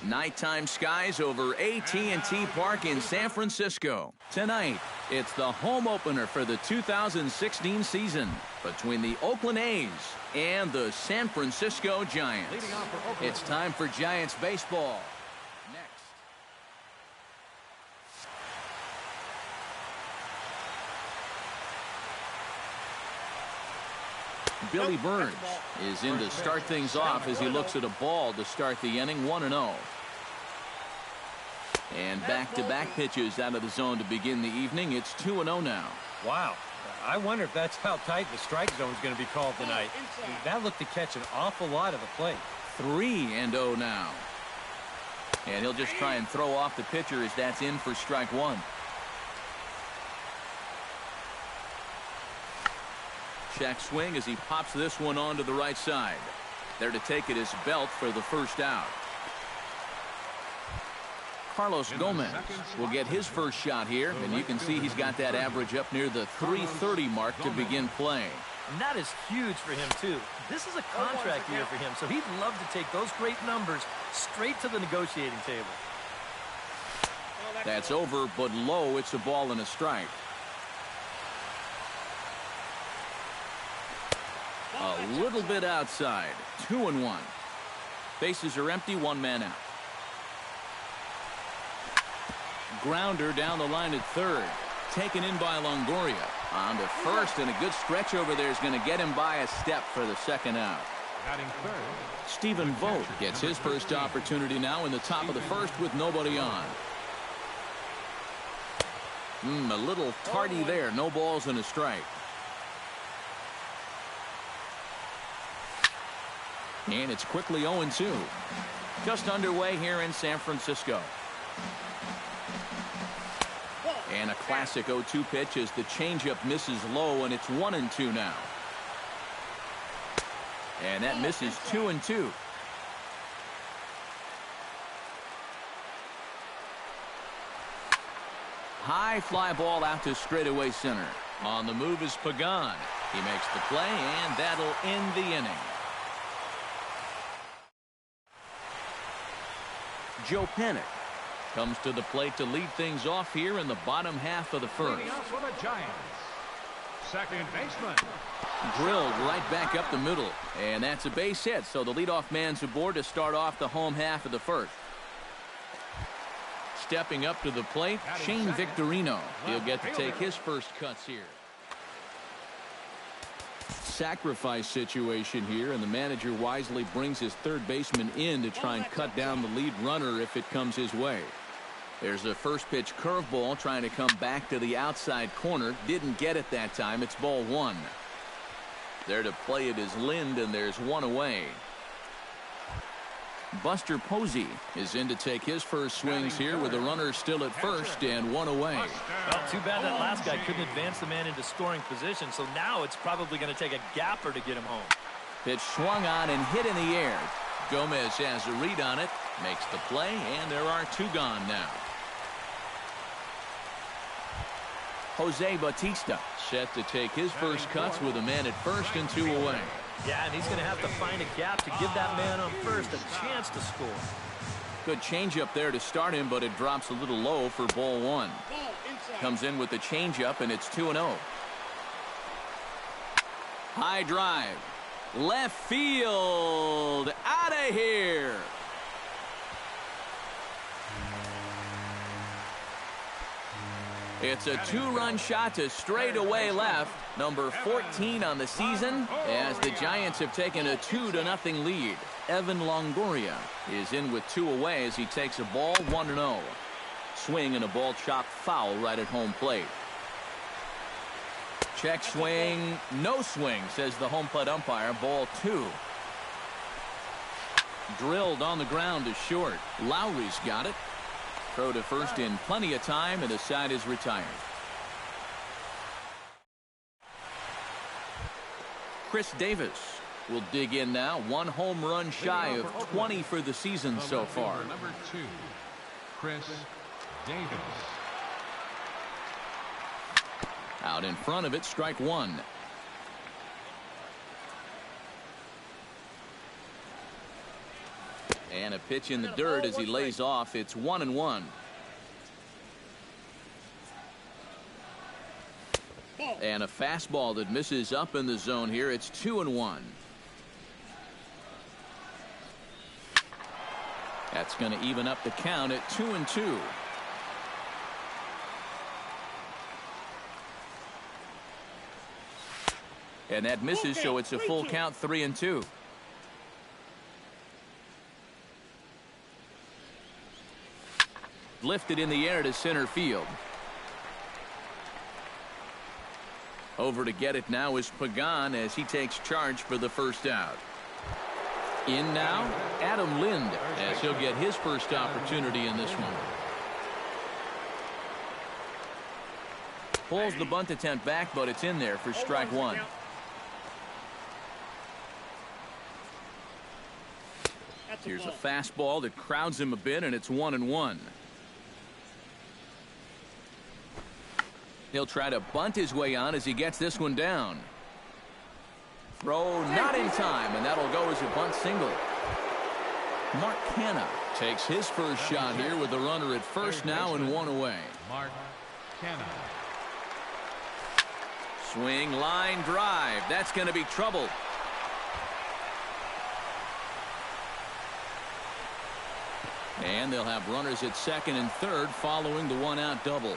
Nighttime skies over AT&T Park in San Francisco. Tonight, it's the home opener for the 2016 season between the Oakland A's and the San Francisco Giants. It's time for Giants baseball. Next. Billy Burns is in to start things off as he looks at a ball to start the inning, 1-0. And back-to-back pitches out of the zone to begin the evening. It's 2-0 now. Wow. I wonder if that's how tight the strike zone is going to be called tonight. That looked to catch an awful lot of the plate. 3-0 now. And he'll just try and throw off the pitcher as that's in for strike one. Check swing as he pops this one onto the right side. There to take it is Belt for the first out. Carlos Gomez will get his first shot here, and you can see he's got that average up near the 330 mark to begin play. And that is huge for him, too. This is a contract year for him, so he'd love to take those great numbers straight to the negotiating table. That's over, but low. It's a ball and a strike. A little bit outside. 2-1. Bases are empty, one man out. Grounder down the line at third. Taken in by Longoria. On to first, and a good stretch over there is going to get him by a step for the second out. Stephen Vogt gets his first opportunity now in the top of the first with nobody on. A little tardy there. No balls and a strike. And it's quickly 0-2. Just underway here in San Francisco. And a classic 0-2 pitch as the changeup misses low, and it's 1-2 now. And that misses 2-2. High fly ball out to straightaway center. On the move is Pagan. He makes the play, and that'll end the inning. Joe Panic comes to the plate to lead things off here in the bottom half of the first. For the Giants, second baseman. Drilled right back up the middle, and that's a base hit, so the leadoff man's aboard to start off the home half of the first. Stepping up to the plate, Shane Victorino. He'll get to take his first cuts here. Sacrifice situation here, and the manager wisely brings his third baseman in to try and cut down the lead runner if it comes his way. There's a first pitch curveball trying to come back to the outside corner. Didn't get it that time. It's ball one. There to play it is Lind, and there's one away. Buster Posey is in to take his first swings here with the runner still at first and one away. Well, too bad that last guy couldn't advance the man into scoring position, so now it's probably going to take a gapper to get him home. Pitch swung on and hit in the air. Gomez has a read on it, makes the play, and there are two gone now. Jose Bautista set to take his first cuts with a man at first and two away. Yeah, and he's going to have to find a gap to give that man on first a chance to score. Good changeup there to start him, but it drops a little low for ball one. Comes in with the changeup, and it's 2-0. High drive. Left field. Out of here. It's a two-run shot to straightaway left. Number 14 on the season as the Giants have taken a 2-0 lead. Evan Longoria is in with two away as he takes a ball 1-0. Swing and a ball chopped foul right at home plate. Check swing. No swing, says the home plate umpire. Ball two. Drilled on the ground to short. Lowry's got it. Throw to first in plenty of time, and the side is retired. Chris Davis will dig in now. One home run shy of 20 for the season so far. Number 2, Chris Davis. Out in front of it, strike one. And a pitch in the dirt as he lays off. It's 1-1. And a fastball that misses up in the zone here. It's 2-1. That's going to even up the count at 2-2. And that misses, so it's a full count, 3-2. Lifted in the air to center field. Over to get it now is Pagan as he takes charge for the first out. In now, Adam Lind, as he'll get his first opportunity in this one. Pulls the bunt attempt back, but it's in there for strike one. Here's a fastball that crowds him a bit, and it's 1-1. He'll try to bunt his way on as he gets this one down. Throw not in time, and that'll go as a bunt single. Mark Canha takes his first shot here with the runner at first now and one away. Mark Canha. Swing, line, drive. That's going to be trouble. And they'll have runners at second and third following the one-out double.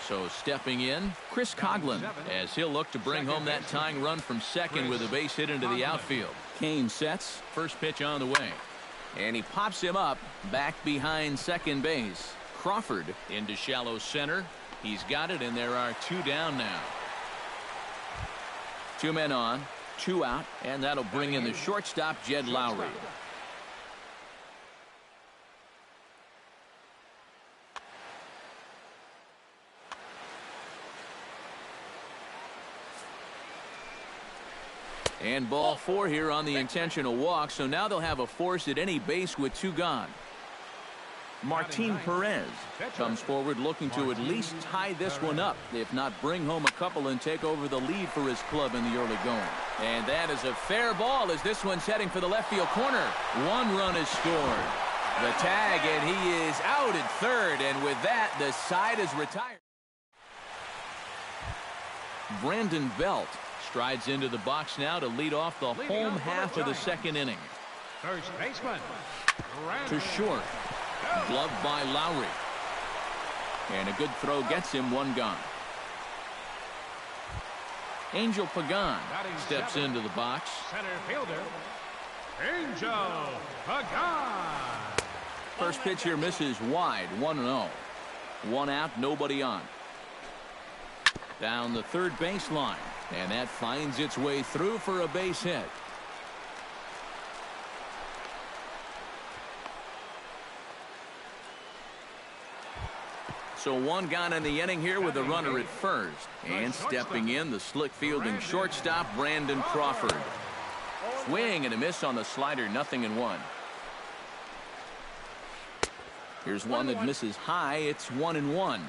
So stepping in, Chris Coghlan, as he'll look to bring home that tying run from second with a base hit into the outfield. Kane sets, first pitch on the way. And he pops him up back behind second base. Crawford into shallow center. He's got it, and there are two down now. Two men on, two out, and that'll bring in the shortstop, Jed Lowry. And ball four here on the intentional walk, so now they'll have a force at any base with two gone. Martin Perez comes forward looking to at least tie this one up, if not bring home a couple and take over the lead for his club in the early going. And that is a fair ball as this one's heading for the left field corner. One run is scored. The tag, and he is out at third, and with that, the side is retired. Brandon Belt strides into the box now to lead off the home half of the second inning. First baseman. To short. Gloved by Lowry. And a good throw gets him one gone. Angel Pagan steps into the box. Center fielder, Angel Pagan. First pitch here misses wide, 1-0. One out, nobody on. Down the third baseline. And that finds its way through for a base hit. So one gone in the inning here with a runner at first. And stepping in, the slick fielding shortstop, Brandon Crawford. Swing and a miss on the slider, 0-1. Here's one that misses high. It's 1-1.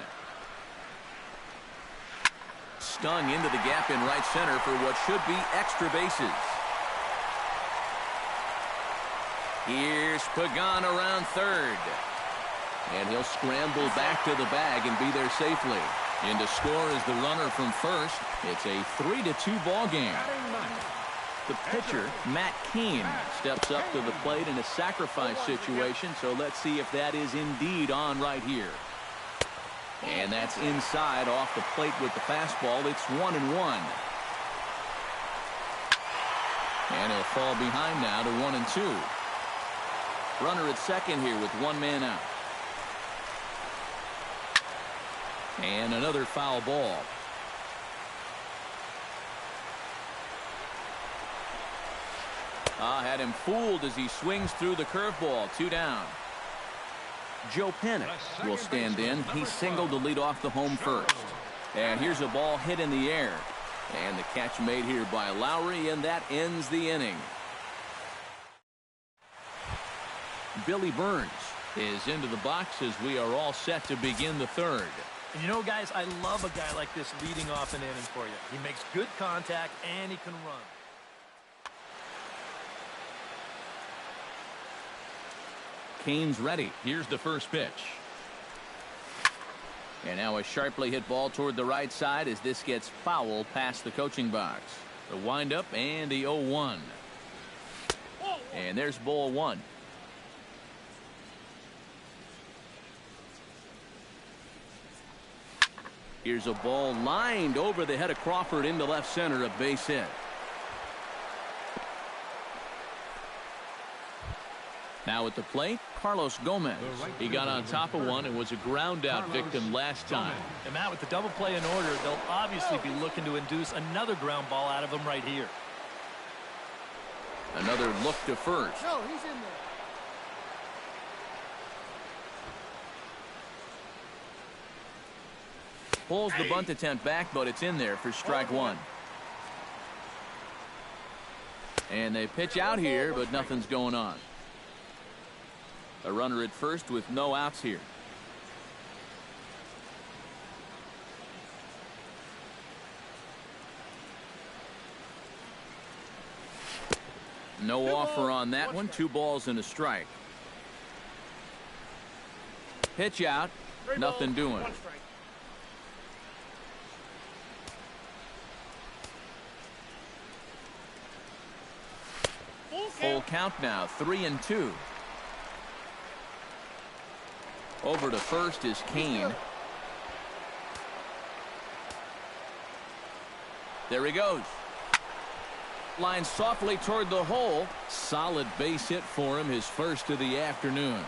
Stung into the gap in right center for what should be extra bases. Here's Pagan around third. And he'll scramble back to the bag and be there safely. In to score is the runner from first. It's a 3-2 ball game. The pitcher, Matt Cain, steps up to the plate in a sacrifice situation, so let's see if that is indeed on right here. And that's inside off the plate with the fastball. It's 1-1. And he'll fall behind now to 1-2. Runner at second here with one man out. And another foul ball. Had him fooled as he swings through the curveball. Two down. Joe Panic will stand in. He singled to lead off the home first. And here's a ball hit in the air. And the catch made here by Lowry, and that ends the inning. Billy Burns is into the box as we are all set to begin the third. And you know, guys, I love a guy like this leading off an inning for you. He makes good contact, and he can run. Kane's ready. Here's the first pitch. And now a sharply hit ball toward the right side as this gets foul past the coaching box. The windup and the 0-1. And there's ball one. Here's a ball lined over the head of Crawford into left center, a base hit. Now at the plate, Carlos Gomez. He got on top of one and was a ground out victim last time. And Matt, with the double play in order, they'll obviously be looking to induce another ground ball out of him right here. Another look to first. No, he's in there. Pulls the bunt attempt back, but it's in there for strike one. And they pitch out here, but nothing's going on. A runner at first with no outs here. No offer on that one. 2 balls and a strike. Pitch out. Nothing doing. Full count now. 3-2. Over to first is Kane. There he goes. Line softly toward the hole. Solid base hit for him, his first of the afternoon.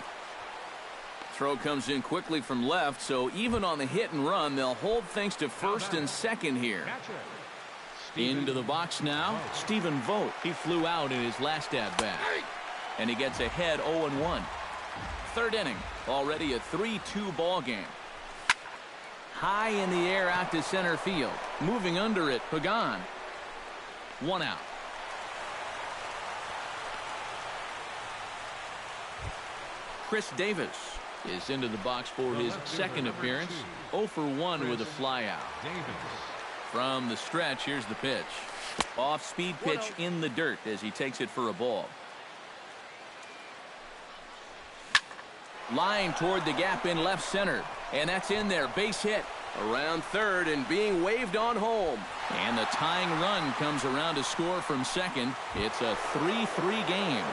Throw comes in quickly from left, so even on the hit and run, they'll hold things to first and second here. Into the box now, Stephen Vogt. He flew out in his last at-bat. And he gets ahead 0-1. Third inning, already a 3-2 ball game. High in the air out to center field. Moving under it, Pagan. 1 out. Chris Davis is into the box for his second appearance. 0 for 1 with a flyout. From the stretch, here's the pitch. Off-speed pitch in the dirt as he takes it for a ball. Line toward the gap in left center. And that's in there. Base hit. Around third and being waved on home. And the tying run comes around to score from second. It's a 3-3 game.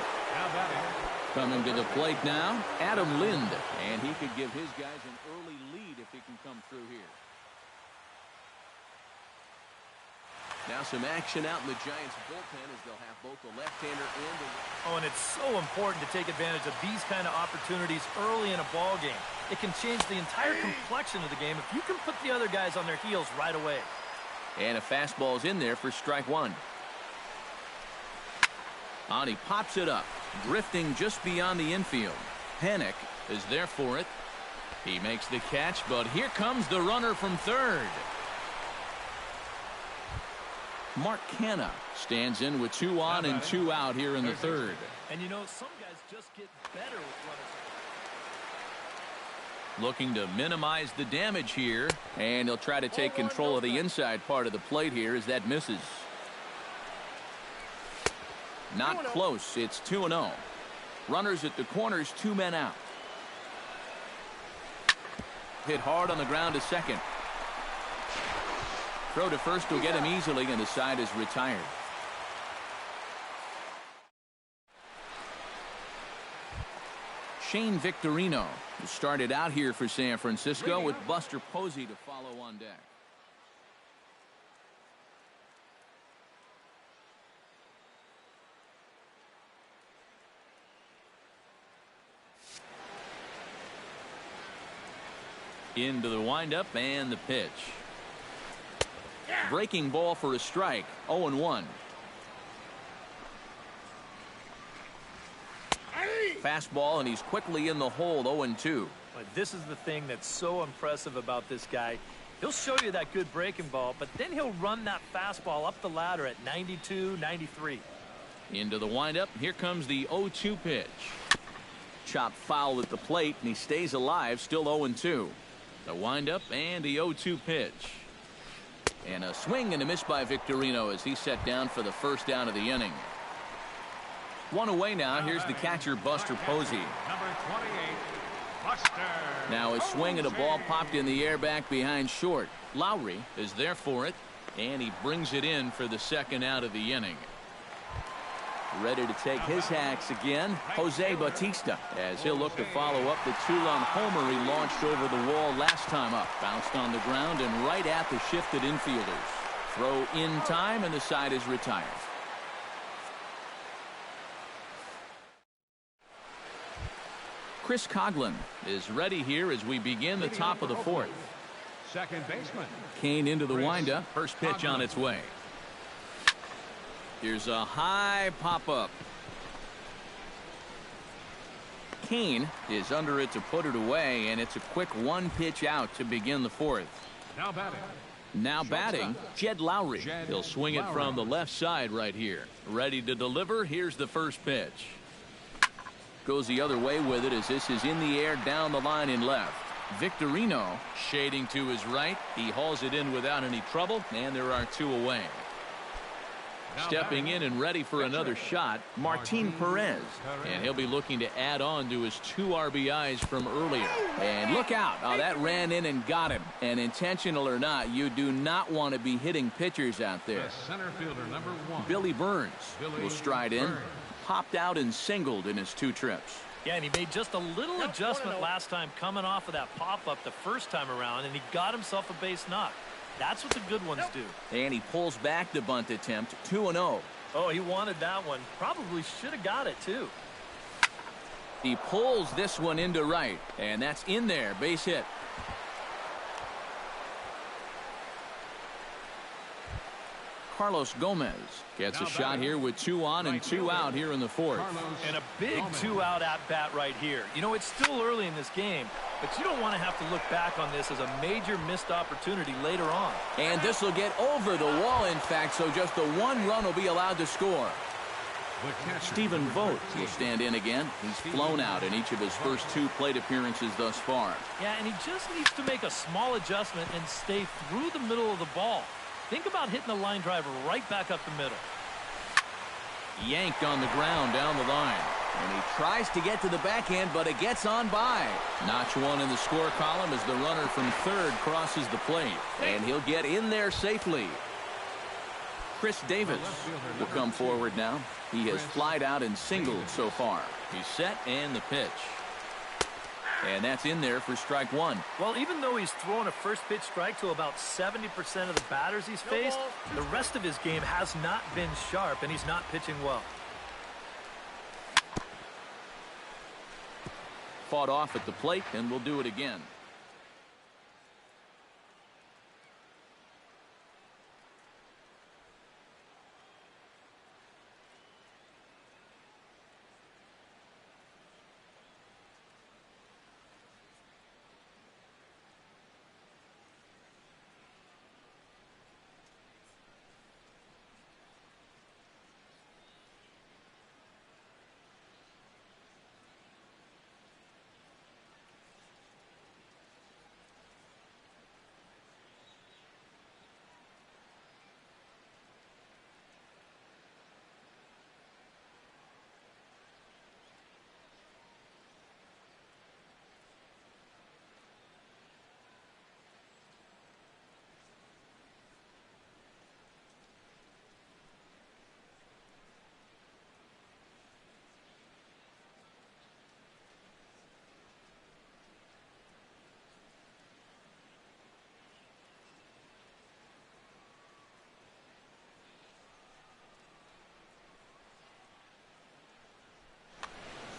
Coming to the plate now, Adam Lind. And he could give his guys an early lead if he can come through here. Now some action out in the Giants bullpen as they'll have both the left-hander and the... Oh, and it's so important to take advantage of these kind of opportunities early in a ball game. It can change the entire complexion of the game if you can put the other guys on their heels right away. And a fastball's in there for strike one. On he pops it up, drifting just beyond the infield. Panic is there for it. He makes the catch, but here comes the runner from third. Mark Canha stands in with 2 on and 2 out here in the third. And you know, some guys just get better with runners. Looking to minimize the damage here, and he'll try to take control of the inside part of the plate here as that misses. Not close. It's 2-0. Runners at the corners, 2 men out. Hit hard on the ground to second. Throw to first will get him easily, and the side is retired. Shane Victorino started out here for San Francisco with Buster Posey to follow on deck. Into the windup and the pitch. Breaking ball for a strike. 0-1. Fastball, and he's quickly in the hole. 0-2. But this is the thing that's so impressive about this guy. He'll show you that good breaking ball, but then he'll run that fastball up the ladder at 92, 93. Into the windup. Here comes the 0-2 pitch. Chopped foul at the plate, and he stays alive. Still 0-2. The windup and the 0-2 pitch. And a swing and a miss by Victorino as he set down for the first down of the inning. One away now. Here's the catcher, Buster Posey. Number 28, Buster. Now a swing and a ball popped in the air back behind short. Lowry is there for it, and he brings it in for the second out of the inning. Ready to take his hacks again, Jose Bautista, as he'll look to follow up the two-run homer he launched over the wall last time up. Bounced on the ground and right at the shifted infielders. Throw in time, and the side is retired. Chris Coughlin is ready here as we begin the top of the fourth. Second baseman. Kane into the windup. First pitch on its way. Here's a high pop-up. Kane is under it to put it away, and it's a quick one pitch out to begin the fourth. Now batting, Jed Lowry. He'll swing it from the left side right here. Ready to deliver. Here's the first pitch. Goes the other way with it as this is in the air down the line in left. Victorino shading to his right. He hauls it in without any trouble, and there are two away. Stepping in and ready for another shot, Martin Perez. And he'll be looking to add on to his 2 RBIs from earlier. And look out. Oh, that ran in and got him. And intentional or not, you do not want to be hitting pitchers out there. Center fielder, number 1. Billy Burns will stride in. Popped out and singled in his 2 trips. Yeah, and he made just a little adjustment last time coming off of that pop-up the first time around, and he got himself a base knock. That's what the good ones do. And he pulls back the bunt attempt, 2-0. Oh, he wanted that one. Probably should have got it, too. He pulls this one into right, and that's in there, base hit. Carlos Gomez gets a shot here with 2 on and 2 out here in the fourth. And a big 2-out at-bat right here. You know, it's still early in this game, but you don't want to have to look back on this as a major missed opportunity later on. And this will get over the wall, in fact, so just the 1 run will be allowed to score. Stephen Vogt will stand in again. He's flown out in each of his first 2 plate appearances thus far. Yeah, and he just needs to make a small adjustment and stay through the middle of the ball. Think about hitting the line driver right back up the middle. Yanked on the ground down the line. And he tries to get to the backhand, but it gets on by. Notch 1 in the score column as the runner from third crosses the plate. And he'll get in there safely. Chris Davis will come forward now. He has flied out and singled so far. He's set and the pitch. And that's in there for strike 1. Well, even though he's thrown a first pitch strike to about 70% of the batters he's faced, the rest of his game has not been sharp, and he's not pitching well. Fought off at the plate, and we'll do it again.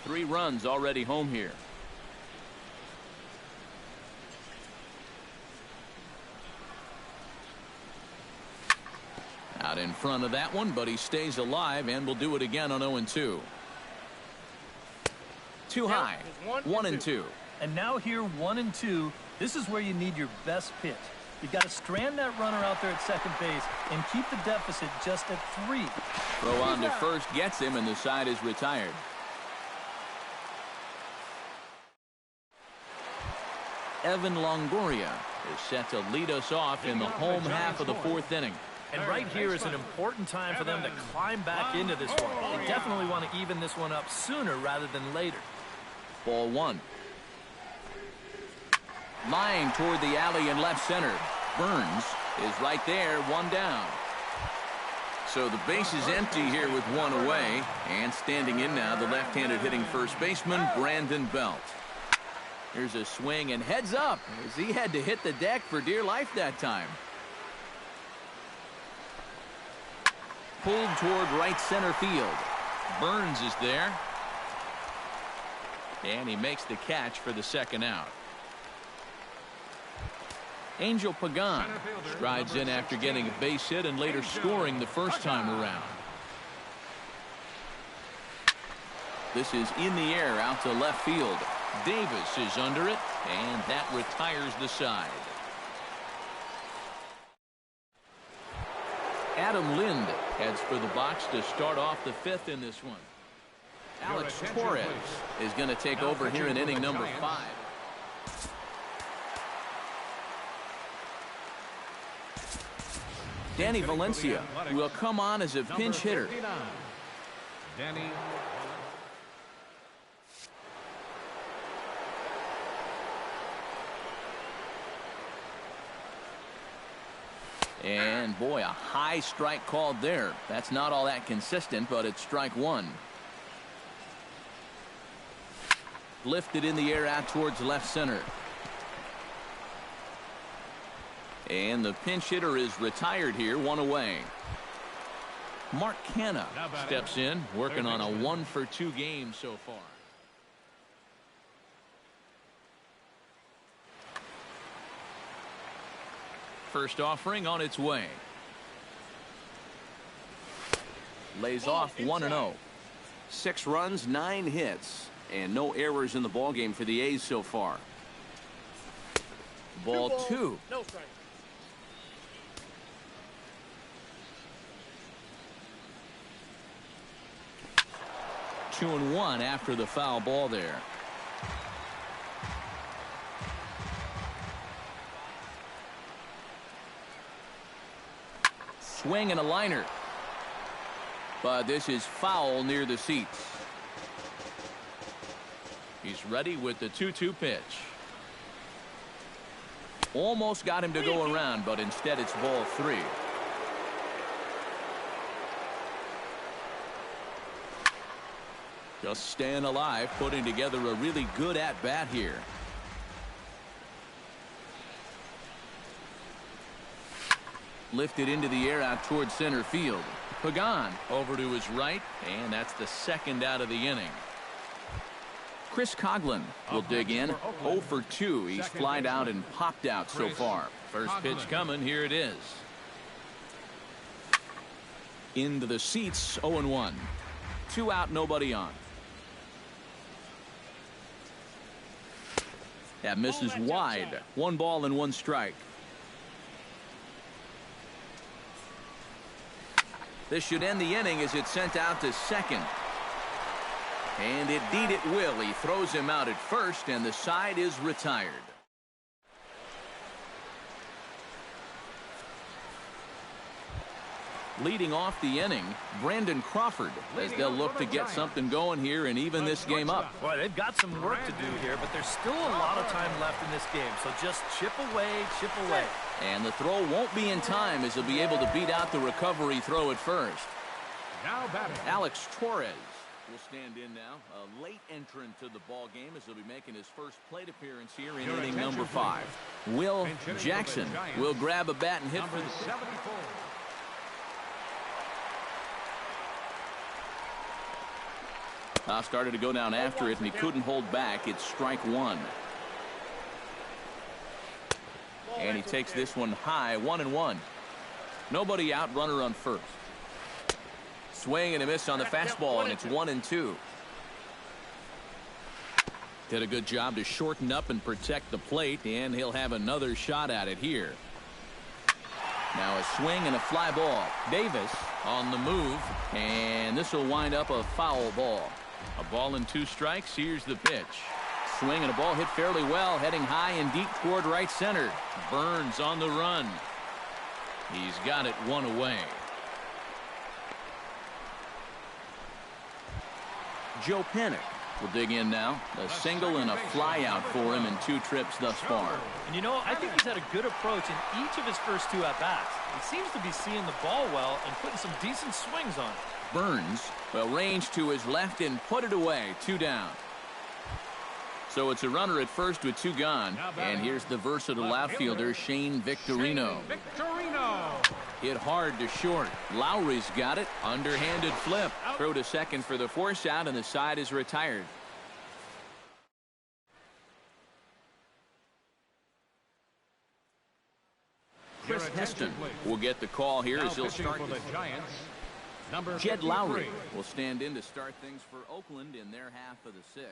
Three runs already home here. Out in front of that one, but he stays alive and will do it again on 0-2. Too high. 1-2. And now here 1-2. This is where you need your best pitch. You've got to strand that runner out there at second base and keep the deficit just at 3. Throw on to first gets him, and the side is retired. Evan Longoria is set to lead us off in the home half of the fourth inning. And right here is an important time for them to climb back into this one. They definitely want to even this one up sooner rather than later. Ball one. Lying toward the alley in left center. Burns is right there, one down. So the base is empty here with one away. And standing in now, the left-handed hitting first baseman, Brandon Belt. Here's a swing and heads up as he had to hit the deck for dear life that time. Pulled toward right center field. Burns is there. And he makes the catch for the second out. Angel Pagan strides in after getting a base hit and later scoring the first time around. This is in the air out to left field. Davis is under it, and that retires the side. Adam Lind heads for the box to start off the fifth in this one. Alex Torres is going to take over here in inning number 5. Danny Valencia will come on as a pinch hitter. Danny. And boy, a high strike called there. That's not all that consistent, but it's strike one. Lifted in the air out towards left center. And the pinch hitter is retired here, one away. Mark Canha steps in, working on a 1-for-2 game so far. First offering on its way. Lays off 1-0. 6 runs, 9 hits, and no errors in the ballgame for the A's so far. Ball 2. No strike. 2-1 after the foul ball there. Swing and a liner. But this is foul near the seats. He's ready with the 2-2 pitch. Almost got him to go around, but instead it's ball 3. Just staying alive, putting together a really good at-bat here. Lifted into the air out towards center field. Pagan over to his right, and that's the second out of the inning. Chris Coghlan will dig in. 0 for 2. He's flied out and popped out so far. First pitch coming. Here it is. Into the seats. 0-1. 2 out, nobody on. That misses wide. 1 ball and 1 strike. This should end the inning as it's sent out to second. And indeed it will. He throws him out at first, and the side is retired. Leading off the inning, Brandon Crawford, as they'll look to get something going here and even this game up. Boy, they've got some work to do here, but there's still a lot of time left in this game, so just chip away, chip away. And the throw won't be in time as he'll be able to beat out the recovery throw at first. Now batting. Alex Torres will stand in now, a late entrant to the ball game as he'll be making his first plate appearance here in inning number 5. Will Jackson will grab a bat and hit for the 74. Started to go down after it, and he couldn't hold back. It's strike 1. And he takes this one high, 1-1. Nobody out, runner on first. Swing and a miss on the fastball, and it's 1-2. Did a good job to shorten up and protect the plate, and he'll have another shot at it here. Now a swing and a fly ball. Davis on the move, and this will wind up a foul ball. A ball and 2 strikes. Here's the pitch. Swing and a ball hit fairly well, heading high and deep toward right center. Burns on the run. He's got it one away. Joe Panic will dig in now. A single and a fly out for him in 2 trips thus far. And you know, I think he's had a good approach in each of his first 2 at-bats. He seems to be seeing the ball well and putting some decent swings on it. Burns will range to his left and put it away. 2 down. So it's a runner at first with 2 gone. And here's the versatile outfielder, Shane Victorino. Hit hard to short. Lowry's got it. Underhanded flip. Throw to second for the force out, and the side is retired. Chris Heston will get the call here as he'll start the Giants. Jed Lowry will stand in to start things for Oakland in their half of the 6th.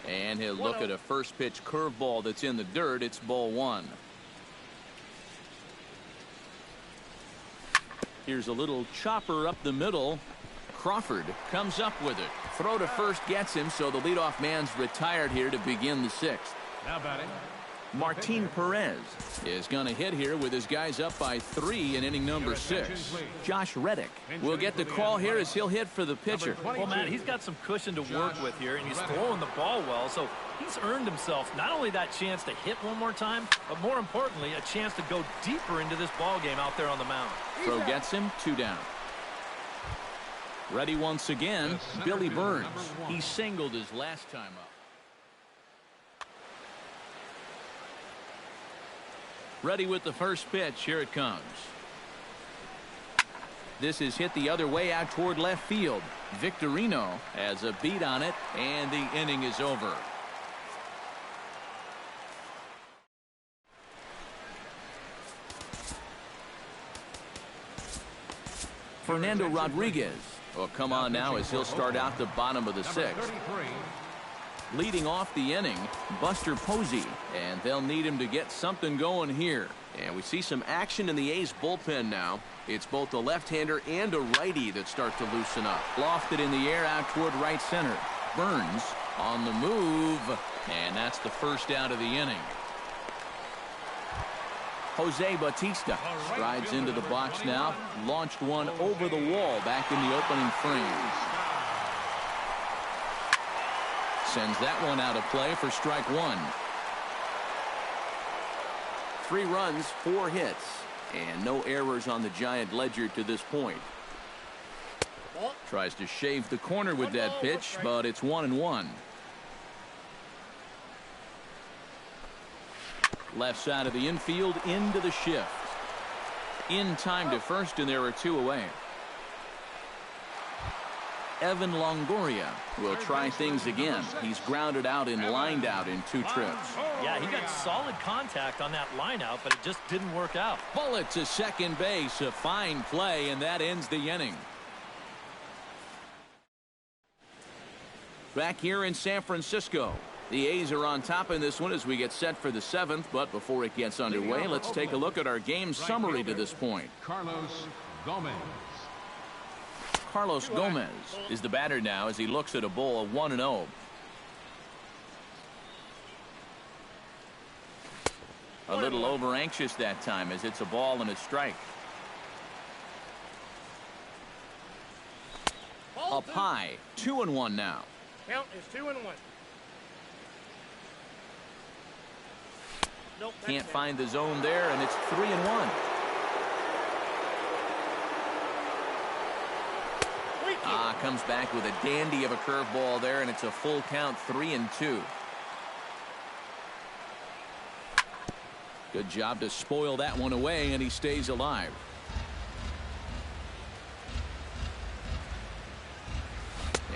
And he'll look at a first pitch curveball that's in the dirt. It's ball 1. Here's a little chopper up the middle. Crawford comes up with it. Throw to first gets him, so the leadoff man's retired here to begin the 6th. Now batting, Martin Perez is going to hit here with his guys up by 3 in inning number 6. Josh Reddick will get the call here as he'll hit for the pitcher. Well, Matt, he's got some cushion to work with here, and he's throwing the ball well, so he's earned himself not only that chance to hit one more time, but more importantly, a chance to go deeper into this ball game out there on the mound. Throw gets him, 2 down. Ready once again, Billy Burns. He singled his last time up. Ready with the first pitch. Here it comes. This is hit the other way out toward left field. Victorino has a beat on it, and the inning is over. Fernando Rodriguez will come on now as he'll start out the bottom of the 6th. Leading off the inning, Buster Posey, and they'll need him to get something going here. And we see some action in the A's bullpen now. It's both a left-hander and a righty that start to loosen up. Lofted in the air out toward right center. Burns on the move, and that's the first out of the inning. Jose Bautista strides into the box now. Launched one over the wall back in the opening frame. Sends that one out of play for strike 1. 3 runs, 4 hits, and no errors on the Giant ledger to this point. Tries to shave the corner with that pitch, but it's 1-1. Left side of the infield into the shift. In time to first, and there are 2 away. Evan Longoria will try things again. He's grounded out and lined out in 2 trips. Yeah, he got solid contact on that line out, but it just didn't work out. Bullet to second base. A fine play, and that ends the inning. Back here in San Francisco, the A's are on top in this one as we get set for the 7th. But before it gets underway, let's take a look at our game summary to this point. Carlos Gomez. Carlos Gomez is the batter now as he looks at a bowl of 1-0. A little over anxious that time as it's a ball and a strike. Up high, 2-1 now. Count is 2-1. Nope, Can't find the zone there, and it's 3-1. Comes back with a dandy of a curveball there, and it's a full count, 3-2. Good job to spoil that one away, and he stays alive.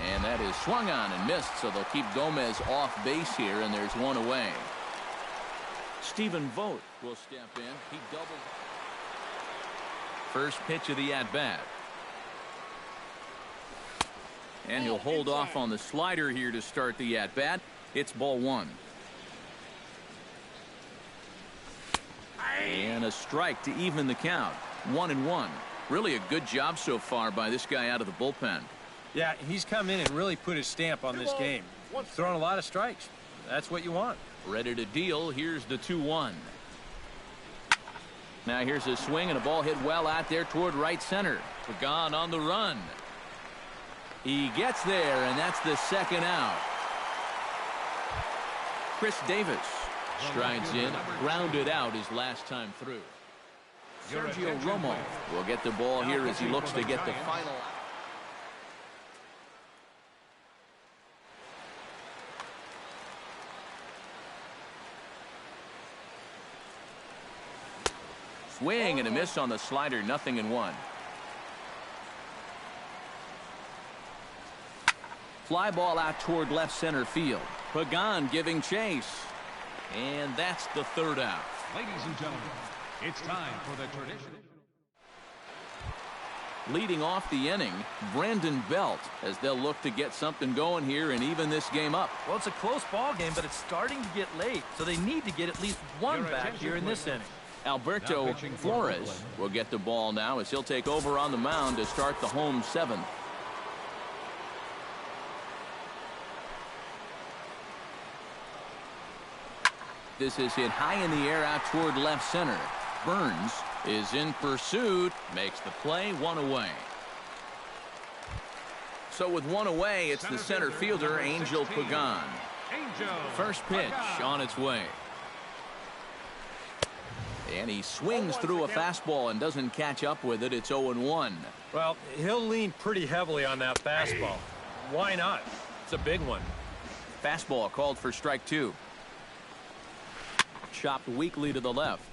And that is swung on and missed, so they'll keep Gomez off base here, and there's 1 away. Stephen Vogt will step in. He doubled. First pitch of the at-bat. And he'll hold off on the slider here to start the at-bat. It's ball 1. And a strike to even the count. 1-1. Really a good job so far by this guy out of the bullpen. Yeah, he's come in and really put his stamp on this game. Throwing a lot of strikes. That's what you want. Ready to deal. Here's the 2-1. Now here's a swing and a ball hit well out there toward right center. Pagan on the run. He gets there, and that's the second out. Chris Davis strides in, grounded out his last time through. Sergio Romo will get the ball here as he looks to get the final. Swing and a miss on the slider, 0-1. Fly ball out toward left center field. Pagan giving chase. And that's the third out. Ladies and gentlemen, it's time for the traditional. Leading off the inning, Brandon Belt, as they'll look to get something going here and even this game up. Well, it's a close ball game, but it's starting to get late, so they need to get at least one back here in this inning. Alberto Flores will get the ball now as he'll take over on the mound to start the home seventh. This is hit high in the air out toward left center. Burns is in pursuit, makes the play, one away. So with one away, it's the center fielder, Angel Pagan. First pitch on its way. And he swings through a fastball and doesn't catch up with it. It's 0-1. Well, he'll lean pretty heavily on that fastball. Why not? It's a big one. Fastball called for strike two. Chopped weakly to the left.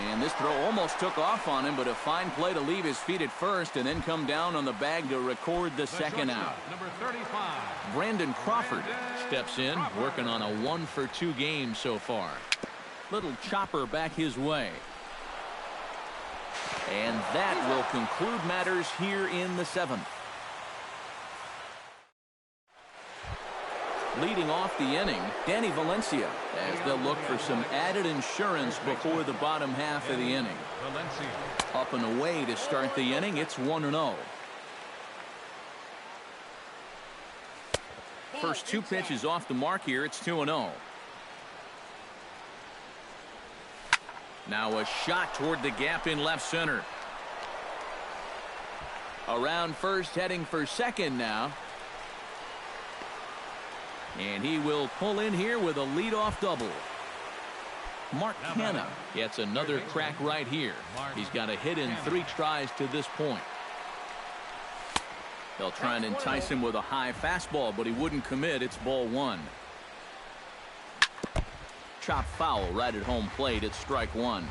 And this throw almost took off on him, but a fine play to leave his feet at first and then come down on the bag to record the second out. Number 35. Brandon Crawford steps in, working on a 1-for-2 game so far. Little chopper back his way. And that will conclude matters here in the seventh. Leading off the inning, Danny Valencia, as they'll look for some added insurance before the bottom half of the inning. Up and away to start the inning, it's 1-0. First two pitches off the mark here, it's 2-0. Now a shot toward the gap in left center. Around first, heading for second now. And he will pull in here with a leadoff double. Mark Canha gets another crack right here. He's got a hit in 3 tries to this point. They'll try and entice him with a high fastball, but he wouldn't commit. It's ball one. Chop foul right at home plate. It's strike one.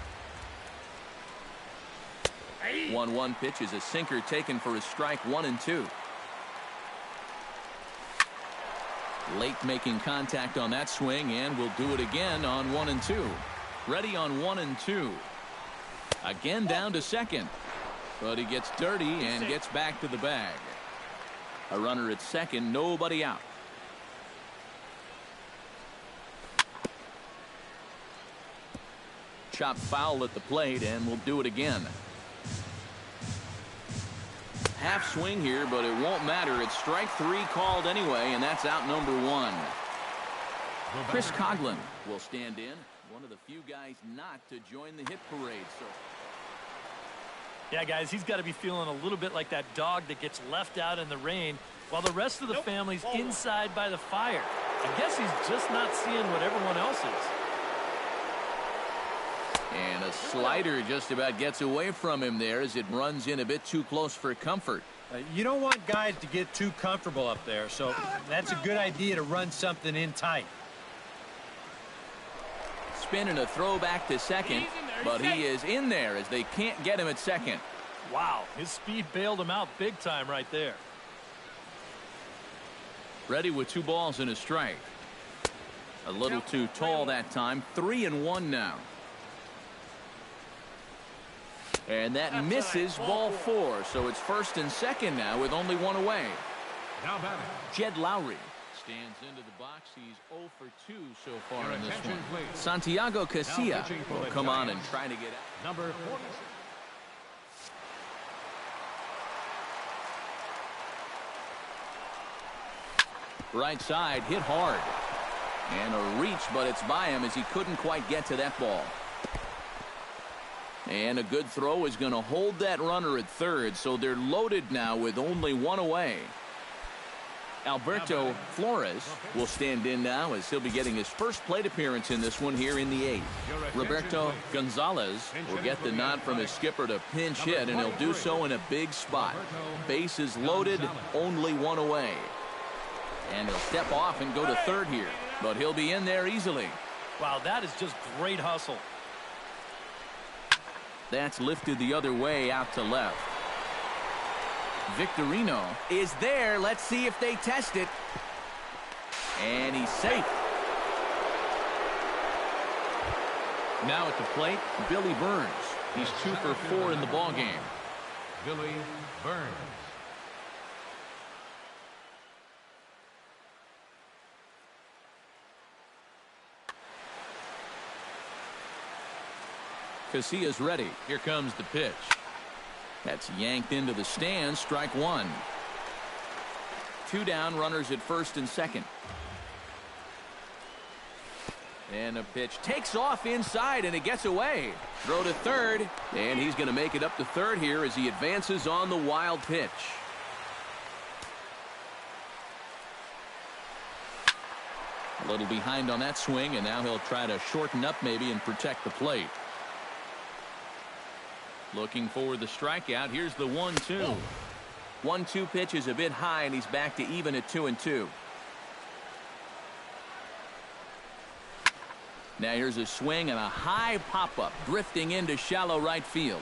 1-1 pitch is a sinker taken for a strike 1-2. Late making contact on that swing, and will do it again on 1-2. Ready on 1-2. Again down to second. But he gets dirty and gets back to the bag. A runner at second, nobody out. Chop foul at the plate, and will do it again. Half swing here, but it won't matter. It's strike 3 called anyway, and that's out number 1. Chris Coughlin will stand in. One of the few guys not to join the hit parade. So, yeah, guys, he's got to be feeling a little bit like that dog that gets left out in the rain while the rest of the family's inside by the fire. I guess he's just not seeing what everyone else is. And a slider just about gets away from him there as it runs in a bit too close for comfort. You don't want guys to get too comfortable up there, so that's a good idea to run something in tight. Spin and a throw back to second, but he is in there as they can't get him at second. Wow, his speed bailed him out big time right there. Ready with 2 balls and a strike. A little too tall that time. 3-1 now. And that misses ball 4. So it's first and second now with only 1 away. Now batting, Jed Lowry stands into the box. He's 0 for 2 so far in this one. please. Santiago Casilla will come on and try to get out. number 46. Right side, hit hard. And a reach, but it's by him as he couldn't quite get to that ball. And a good throw is going to hold that runner at third, so they're loaded now with only one away. Alberto Flores will stand in now as he'll be getting his first plate appearance in this one here in the 8th. Roberto Gonzalez will get the nod from his skipper to pinch hit, and he'll do so in a big spot. Bases loaded, only one away. And he'll step off and go to third here, but he'll be in there easily. Wow, that is just great hustle. That's lifted the other way out to left. Victorino is there. Let's see if they test it. And he's safe. Now at the plate, Billy Burns. He's 2 for 4 in the ballgame. Billy Burns. Casillas ready. Here comes the pitch. That's yanked into the stands. Strike one. 2 down, runners at first and second. And a pitch takes off inside, and it gets away. Throw to third, and he's going to make it up to third here as he advances on the wild pitch. A little behind on that swing, and now he'll try to shorten up maybe and protect the plate. Looking for the strikeout. Here's the 1-2. 1-2 pitch is a bit high, and he's back to even at 2-2. Now here's a swing and a high pop-up drifting into shallow right field.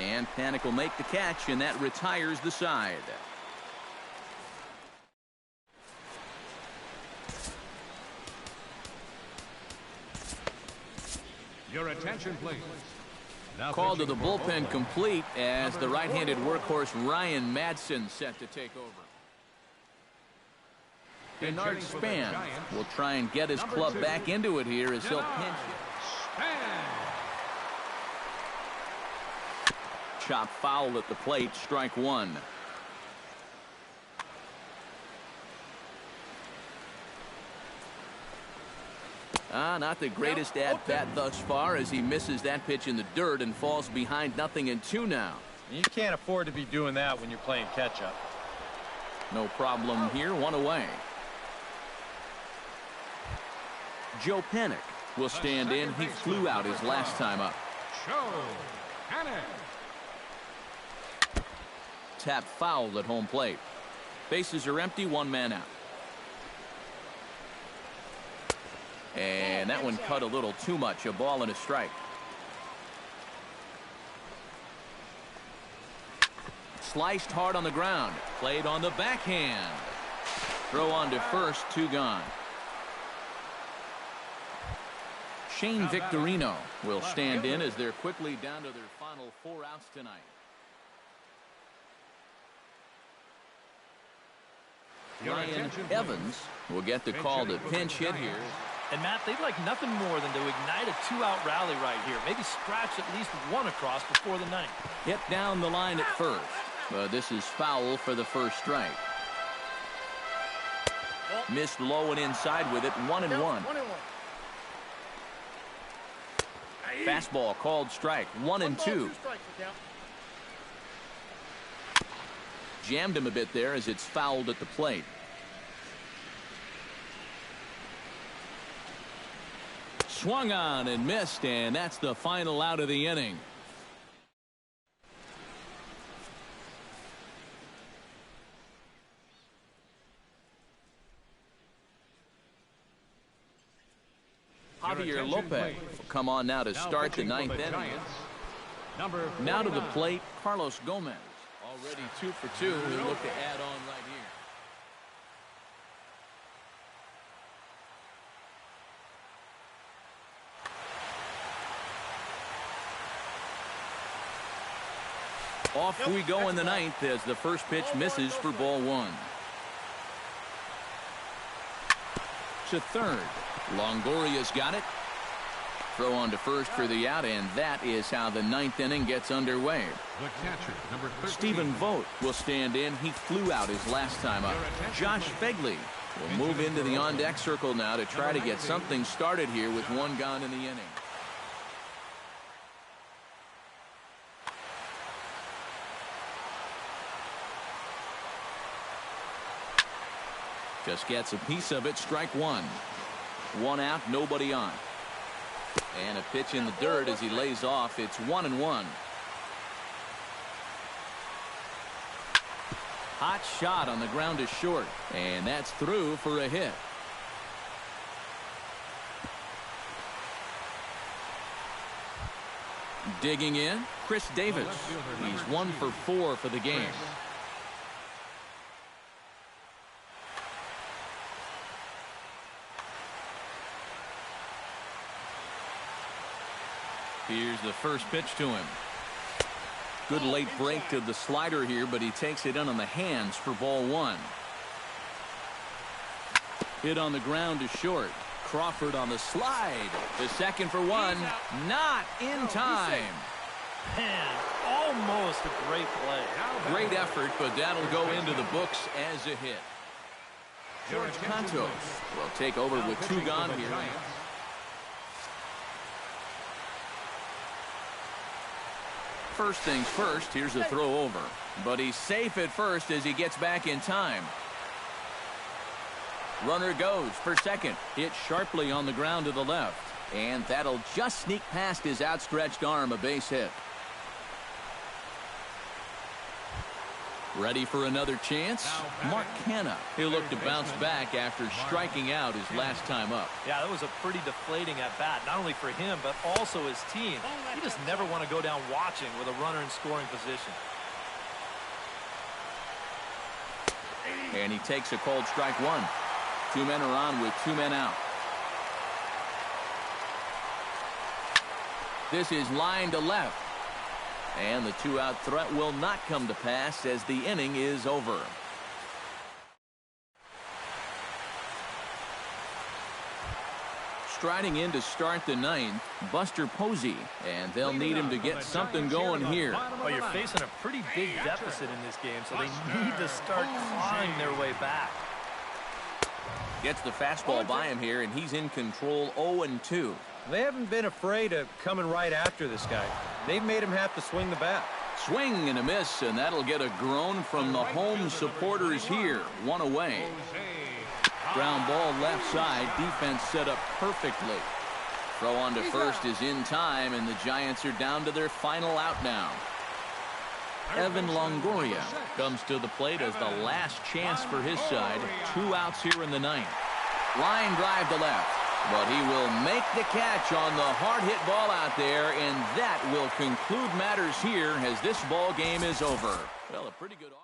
And Panik will make the catch, and that retires the side. Your attention, please. Now Call to the bullpen complete as the right-handed workhorse Ryan Madsen set to take over. Bernard Span will try and get his club back into it here as he'll pinch it. Chop foul at the plate, strike one. Not the greatest at-bat thus far as he misses that pitch in the dirt and falls behind 0-2 now. You can't afford to be doing that when you're playing catch-up. No problem here, one away. Joe Panik will stand in. He flew out his last time up. Joe Panik. Tap foul at home plate. Bases are empty, 1 man out. And that one cut a little too much. A ball and a strike. Sliced hard on the ground. Played on the backhand. Throw on to first, 2 gone. Shane Victorino will stand in as they're quickly down to their final 4 outs tonight. Ryan Evans will get the call to pinch hit here. And Matt, they'd like nothing more than to ignite a 2-out rally right here. Maybe scratch at least 1 across before the 9th. Hit down the line at first. But this is foul for the first strike. Missed low and inside with it, 1-1. Fastball called strike, 1-2. Jammed him a bit there as it's fouled at the plate. Swung on and missed, and that's the final out of the inning. Javier Lopez will come on now to start the 9th inning. Now to the plate, Carlos Gomez. Already 2 for 2. He'll look to add on right here. Off we go in the 9th as the first pitch misses for ball 1. To third. Longoria's got it. Throw on to first for the out, and that is how the ninth inning gets underway. The catcher, number 13. Stephen Vogt will stand in. He flew out his last time up. Josh Fegley will move into the on-deck circle now to try to get something started here with one gone in the inning. Just gets a piece of it. Strike one. One out, nobody on. And a pitch in the dirt as he lays off. It's 1-1. Hot shot on the ground is short. And that's through for a hit. Digging in, Chris Davis. He's 1 for 4 for the game. Here's the first pitch to him. Good late break to the slider here, but he takes it in on the hands for ball one. Hit on the ground is short. Crawford on the slide. The second for one. Not in time. Man, almost a great play. Great effort, but that'll go into the books as a hit. George Cantos will take over with two gone here. First things first, here's a throw over. But he's safe at first as he gets back in time. Runner goes for second. Hit sharply on the ground to the left. And that'll just sneak past his outstretched arm, a base hit. Ready for another chance? Mark Canha. He'll look to bounce back after striking out his last time up. Yeah, that was a pretty deflating at bat, not only for him, but also his team. You just never want to go down watching with a runner in scoring position. And he takes a cold strike one. Two men are on with two men out. This is line to left. And the two-out threat will not come to pass as the inning is over. Striding in to start the ninth, Buster Posey, and they'll need him to get something going here. Well, you're facing a pretty big deficit in this game, so they need to start clawing their way back. Gets the fastball by him here, and he's in control 0-2. They haven't been afraid of coming right after this guy. They've made him have to swing the bat. Swing and a miss, and that'll get a groan from the home supporters here. One away. Ground ball left side. Defense set up perfectly. Throw on to first is in time, and the Giants are down to their final out now. Evan Longoria comes to the plate as the last chance for his side. Two outs here in the ninth. Line drive to left. But he will make the catch on the hard hit ball out there, and that will conclude matters here as this ball game is over. Well, a pretty good offense.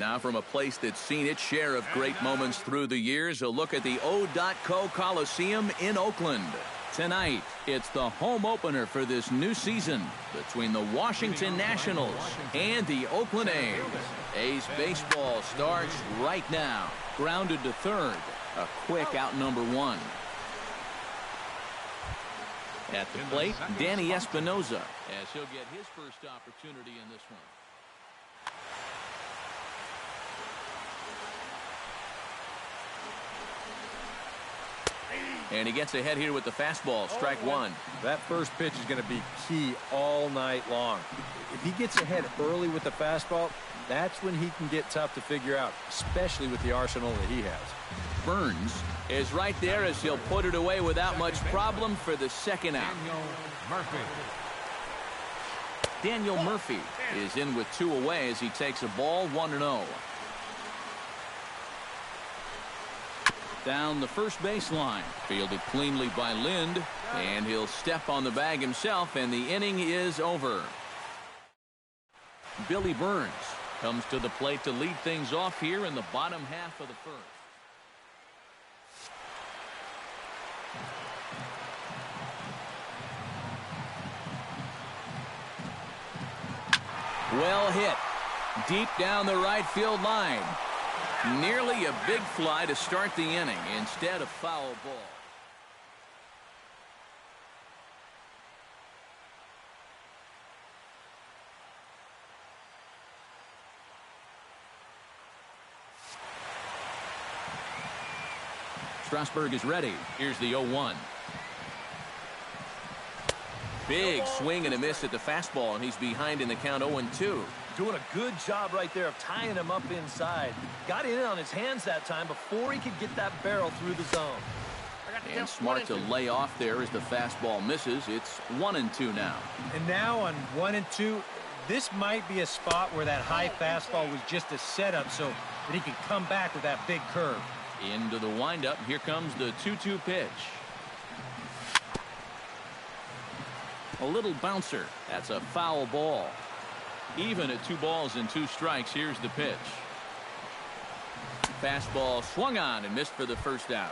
Now from a place that's seen its share of great moments through the years, a look at the O.Co Coliseum in Oakland. Tonight, it's the home opener for this new season between the Washington Nationals and the Oakland A's. A's baseball starts right now. Grounded to third. A quick out number one. At the plate, Danny Espinoza, as he'll get his first opportunity in this one. And he gets ahead here with the fastball, strike one. That first pitch is going to be key all night long. If he gets ahead early with the fastball, that's when he can get tough to figure out, especially with the arsenal that he has. Burns is right there as he'll put it away without much problem for the second out. Daniel Murphy is in with two away as he takes a ball 1-0. Down the first baseline, fielded cleanly by Lind, and he'll step on the bag himself, and the inning is over. Billy Burns comes to the plate to lead things off here in the bottom half of the first. Well hit, deep down the right field line. Nearly a big fly to start the inning instead of foul ball. Strasburg is ready. Here's the 0-1. Big swing and a miss at the fastball, and he's behind in the count 0-2. Doing a good job right there of tying him up inside. Got in on his hands that time before he could get that barrel through the zone. And smart to lay off there as the fastball misses. It's 1-2 now. And now on 1-2, this might be a spot where that high fastball was just a setup so that he could come back with that big curve. Into the windup. Here comes the 2-2 pitch. A little bouncer. That's a foul ball. Even at 2 balls and 2 strikes, here's the pitch. Fastball swung on and missed for the first out.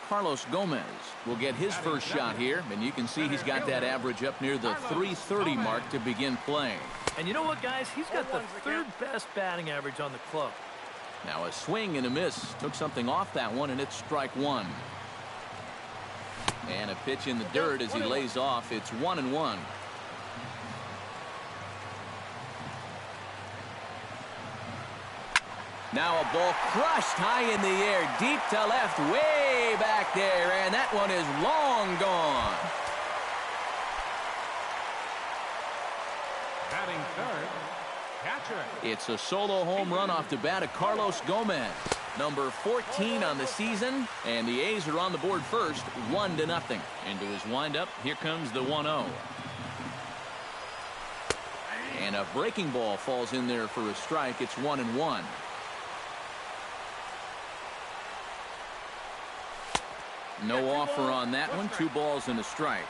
Carlos Gomez will get his first shot here, and you can see he's got that average up near the .330 mark to begin play. And you know what, guys? He's got the 3rd best batting average on the club. Now a swing and a miss. Took something off that one, and it's strike one. And a pitch in the dirt as he lays off. It's 1-1. Now a ball crushed high in the air, deep to left, way back there, and that one is long gone. Batting third, catcher. It's a solo home run off the bat of Carlos Gomez, number 14 on the season, and the A's are on the board first, 1-0. Into his windup, here comes the 1-0. And a breaking ball falls in there for a strike. It's 1-1. No offer on that one. 2 balls and a strike.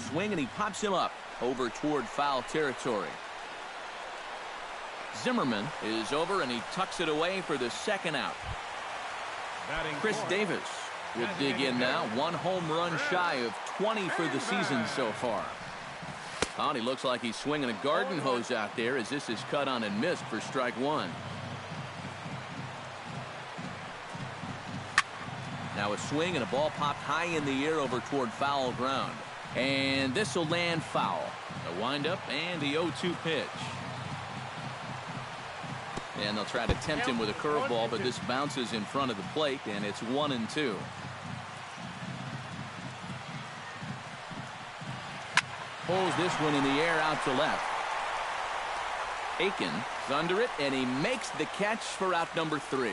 Swing, and he pops him up over toward foul territory. Zimmerman is over, and he tucks it away for the second out. Chris Davis will dig in now. 1 home run shy of 20 for the season so far. Oh, he looks like he's swinging a garden hose out there as this is cut on and missed for strike one. Now a swing and a ball popped high in the air over toward foul ground. And this will land foul. A windup and the 0-2 pitch. And they'll try to tempt him with a curveball, but this bounces in front of the plate, and it's 1-2. Pulls this one in the air out to left. Aiken is under it, and he makes the catch for out number 3.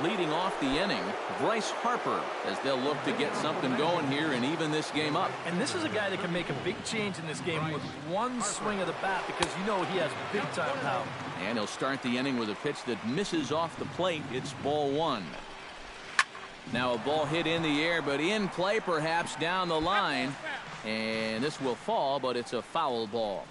Leading off the inning, Bryce Harper, as they'll look to get something going here and even this game up. And this is a guy that can make a big change in this game with 1 swing of the bat, because you know he has big time power. And he'll start the inning with a pitch that misses off the plate. It's ball 1. Now a ball hit in the air, but in play perhaps down the line. And this will fall, but it's a foul ball.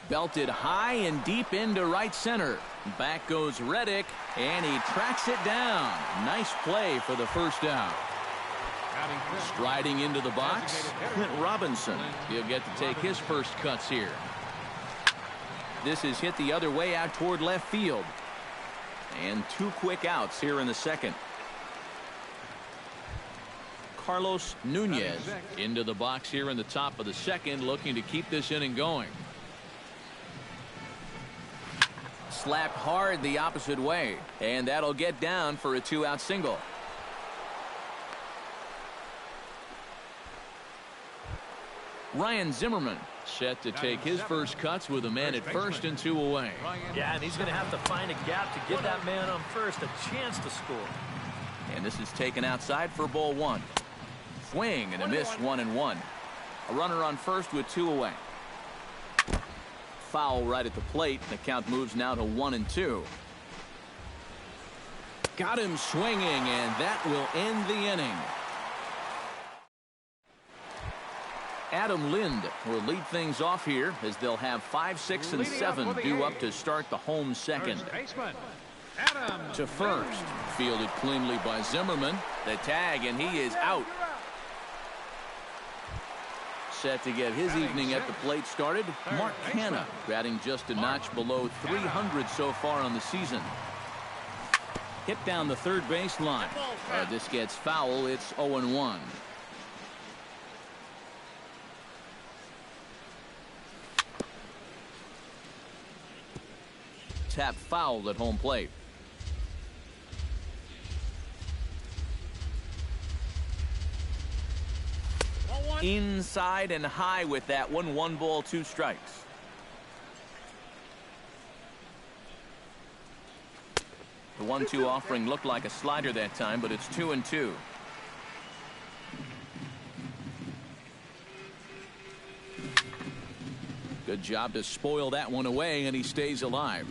Belted high and deep into right center. Back goes Reddick, and he tracks it down. Nice play for the first down. Striding into the box, Clint Robinson. He'll get to take his first cuts here. This is hit the other way out toward left field. And 2 quick outs here in the second. Carlos Nunez into the box here in the top of the second, looking to keep this inning going. Slapped hard the opposite way, and that'll get down for a 2-out single. Ryan Zimmerman set to take his first cuts with a man at first and 2 away. Yeah, and he's going to have to find a gap to get that man on first a chance to score. And this is taken outside for ball 1. Swing and a miss, 1-1. A runner on first with 2 away. Foul right at the plate. The count moves now to 1-2. Got him swinging, and that will end the inning. Adam Lind will lead things off here as they'll have 5, 6, and 7 due up to start the home second. To first. Fielded cleanly by Zimmerman. The tag, and he is out. Set to get his evening at the plate started. Mark Canha batting just a notch below 300 so far on the season. Hit down the third base line. This gets foul. It's 0-1. Tap foul at home plate. Inside and high with that one. 1 ball, 2 strikes. The 1-2 offering looked like a slider that time, but it's 2-2. Good job to spoil that one away, and he stays alive.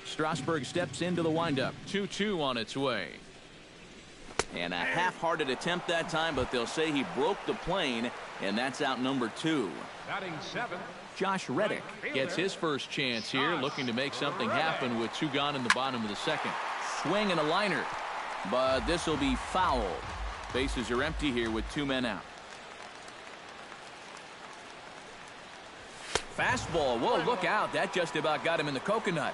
Strasburg steps into the windup. 2-2 on its way. And a half-hearted attempt that time, but they'll say he broke the plane, and that's out number 2. Josh Reddick gets his first chance here, looking to make something happen with 2 gone in the bottom of the second. Swing and a liner, but this will be foul. Bases are empty here with 2 men out. Fastball. Whoa, look out. That just about got him in the coconut.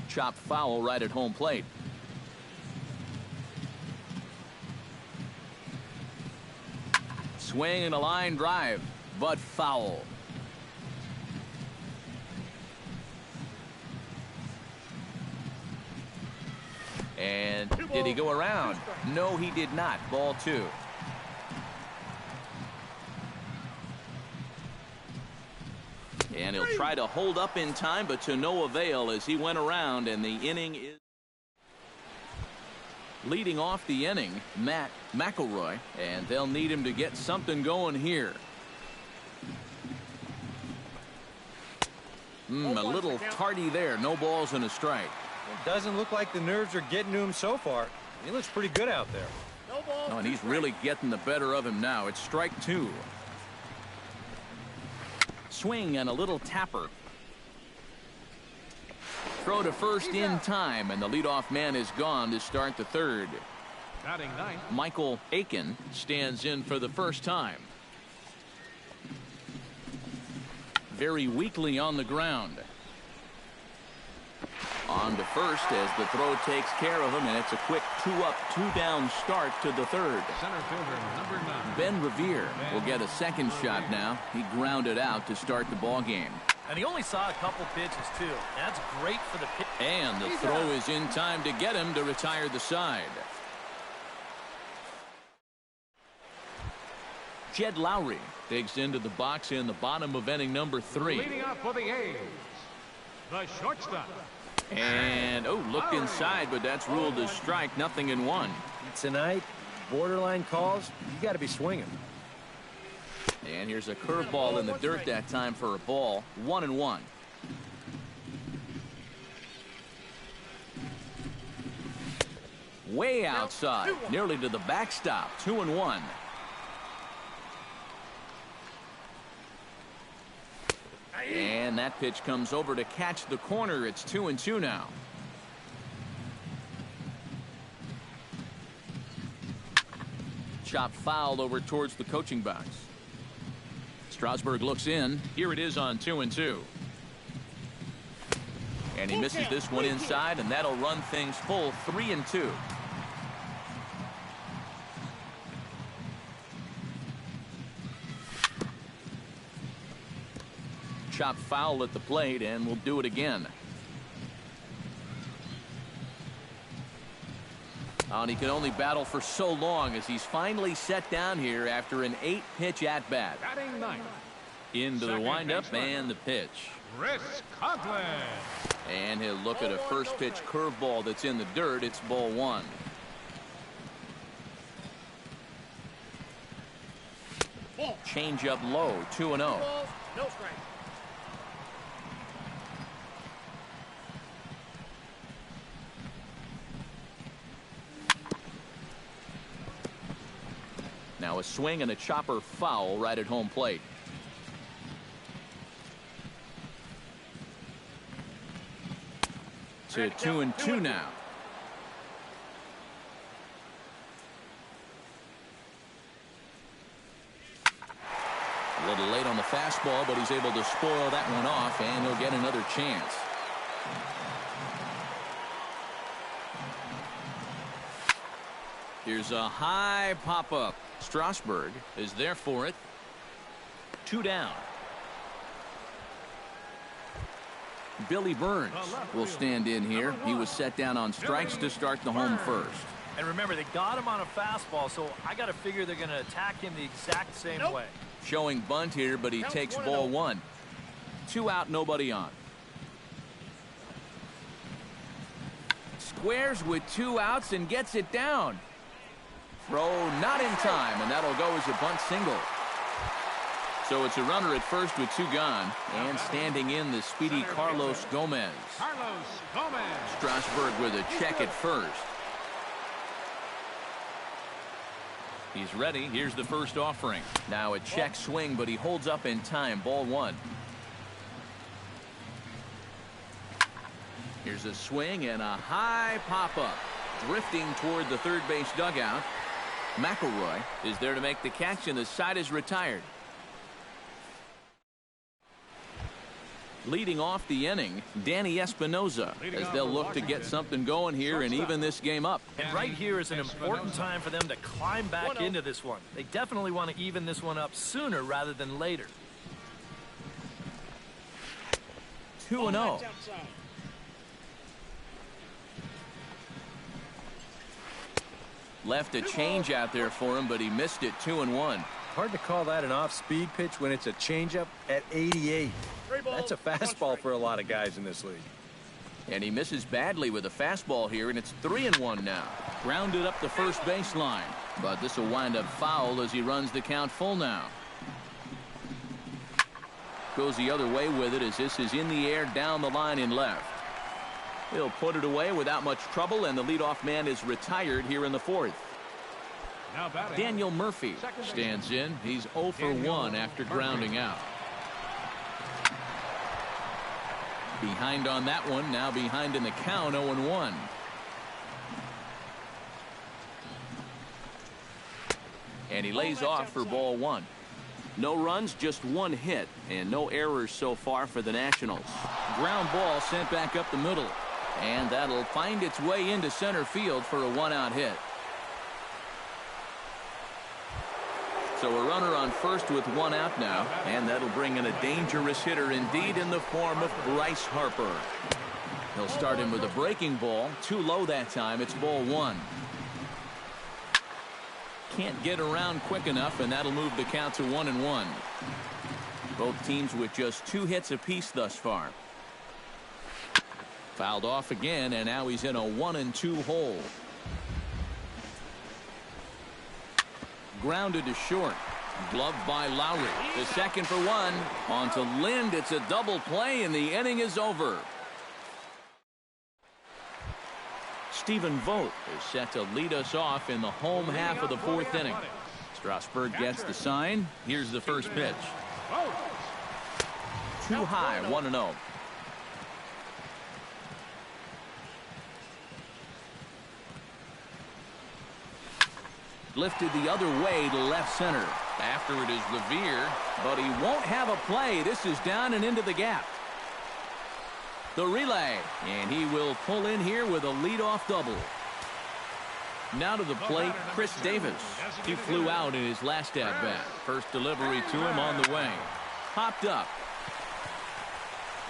Chop foul right at home plate. Swing and a line drive, but foul. And did he go around? No, he did not. Ball 2. And he'll try to hold up in time, but to no avail as he went around, and the inning is leading off the inning. Matt McElroy, and they'll need him to get something going here. A little tardy there. No balls and a strike. It doesn't look like the nerves are getting to him so far. He looks pretty good out there. Oh, and he's really getting the better of him now. It's strike 2. Swing and a little tapper. Throw to first in time, and the leadoff man is gone to start the third. Michael Aiken stands in for the first time. Very weakly on the ground. On to first as the throw takes care of him, and it's a quick 2-up, 2-down start to the third. Center fielder number 9. Ben Revere will get a second shot now. He grounded out to start the ball game. And he only saw a couple pitches, too. That's great for the pitch. And the throw is in time to get him to retire the side. Jed Lowry digs into the box in the bottom of inning number 3. Leading off for the A's, the shortstop. And, looked inside, but that's ruled a strike. 0-1. Tonight, borderline calls, you got to be swinging. And here's a curveball in the dirt that time for a ball. 1-1. Way outside, nearly to the backstop. 2-1. And that pitch comes over to catch the corner. It's 2-2 now. Chop foul over towards the coaching box. Strasburg looks in. Here it is on 2-2. And he misses this one inside, and that'll run things full 3-2. Chop foul at the plate, and we'll do it again. And he can only battle for so long as he's finally set down here after an 8-pitch at-bat. Batting ninth. Into the windup and the pitch. Chris Conklin. And he'll look at a first pitch curveball that's in the dirt. It's ball 1. Change up low. 2-0. No strike. Now a swing and a chopper foul right at home plate. To 2-2 now. A little late on the fastball, but he's able to spoil that one off, and he'll get another chance. Here's a high pop-up. Strasburg is there for it. 2 down. Billy Burns will stand in here. He was set down on strikes to start the home first. And remember, they got him on a fastball, so I got to figure they're going to attack him the exact same way. Showing bunt here, but he takes ball 1. 2 out, nobody on. Squares with 2 outs and gets it down. Throw not in time, and that'll go as a bunt single. So it's a runner at first with 2 gone, and standing in the speedy Carlos Gomez. Carlos Gomez. Strasburg with a check at first. He's ready. Here's the first offering. Now a check swing, but he holds up in time. Ball 1. Here's a swing and a high pop-up. Drifting toward the third base dugout. McElroy is there to make the catch, and the side is retired. Leading off the inning, Danny Espinosa, as they'll look to get something going here and even this game up. And right here is an important time for them to climb back into this one. They definitely want to even this one up sooner rather than later. 2-0. Left a change out there for him, but he missed it. 2-1. Hard to call that an off-speed pitch when it's a changeup at 88. That's a fastball for a lot of guys in this league. And he misses badly with a fastball here, and it's 3-1 now. Grounded up the first baseline, but this will wind up foul as he runs the count full now. Goes the other way with it as this is in the air down the line in left. He'll put it away without much trouble, and the leadoff man is retired here in the 4th. Now batting. Daniel Murphy stands in. He's 0 for 1 after grounding out. Behind on that one, now behind in the count, 0-1. And he lays off for ball 1. No runs, just 1 hit, and no errors so far for the Nationals. Ground ball sent back up the middle, and that'll find its way into center field for a 1-out hit. So a runner on first with 1 out now, and that'll bring in a dangerous hitter indeed in the form of Bryce Harper. He'll start him with a breaking ball. Too low that time. It's ball 1. Can't get around quick enough, and that'll move the count to 1-1. Both teams with just 2 hits apiece thus far. Fouled off again, and now he's in a 1-2 hole. Grounded to short. Gloved by Lowry. The second for one. On to Lind. It's a double play, and the inning is over. Stephen Vogt is set to lead us off in the home half of the fourth inning. Strasburg gets the sign. Here's the first pitch. Too high, 1-0. Lifted the other way to left center. After it is Revere, but he won't have a play. This is down and into the gap. The relay, and he will pull in here with a leadoff double. Now to the plate, Chris Davis. He flew out in his last at-bat. First delivery to him on the way. Popped up.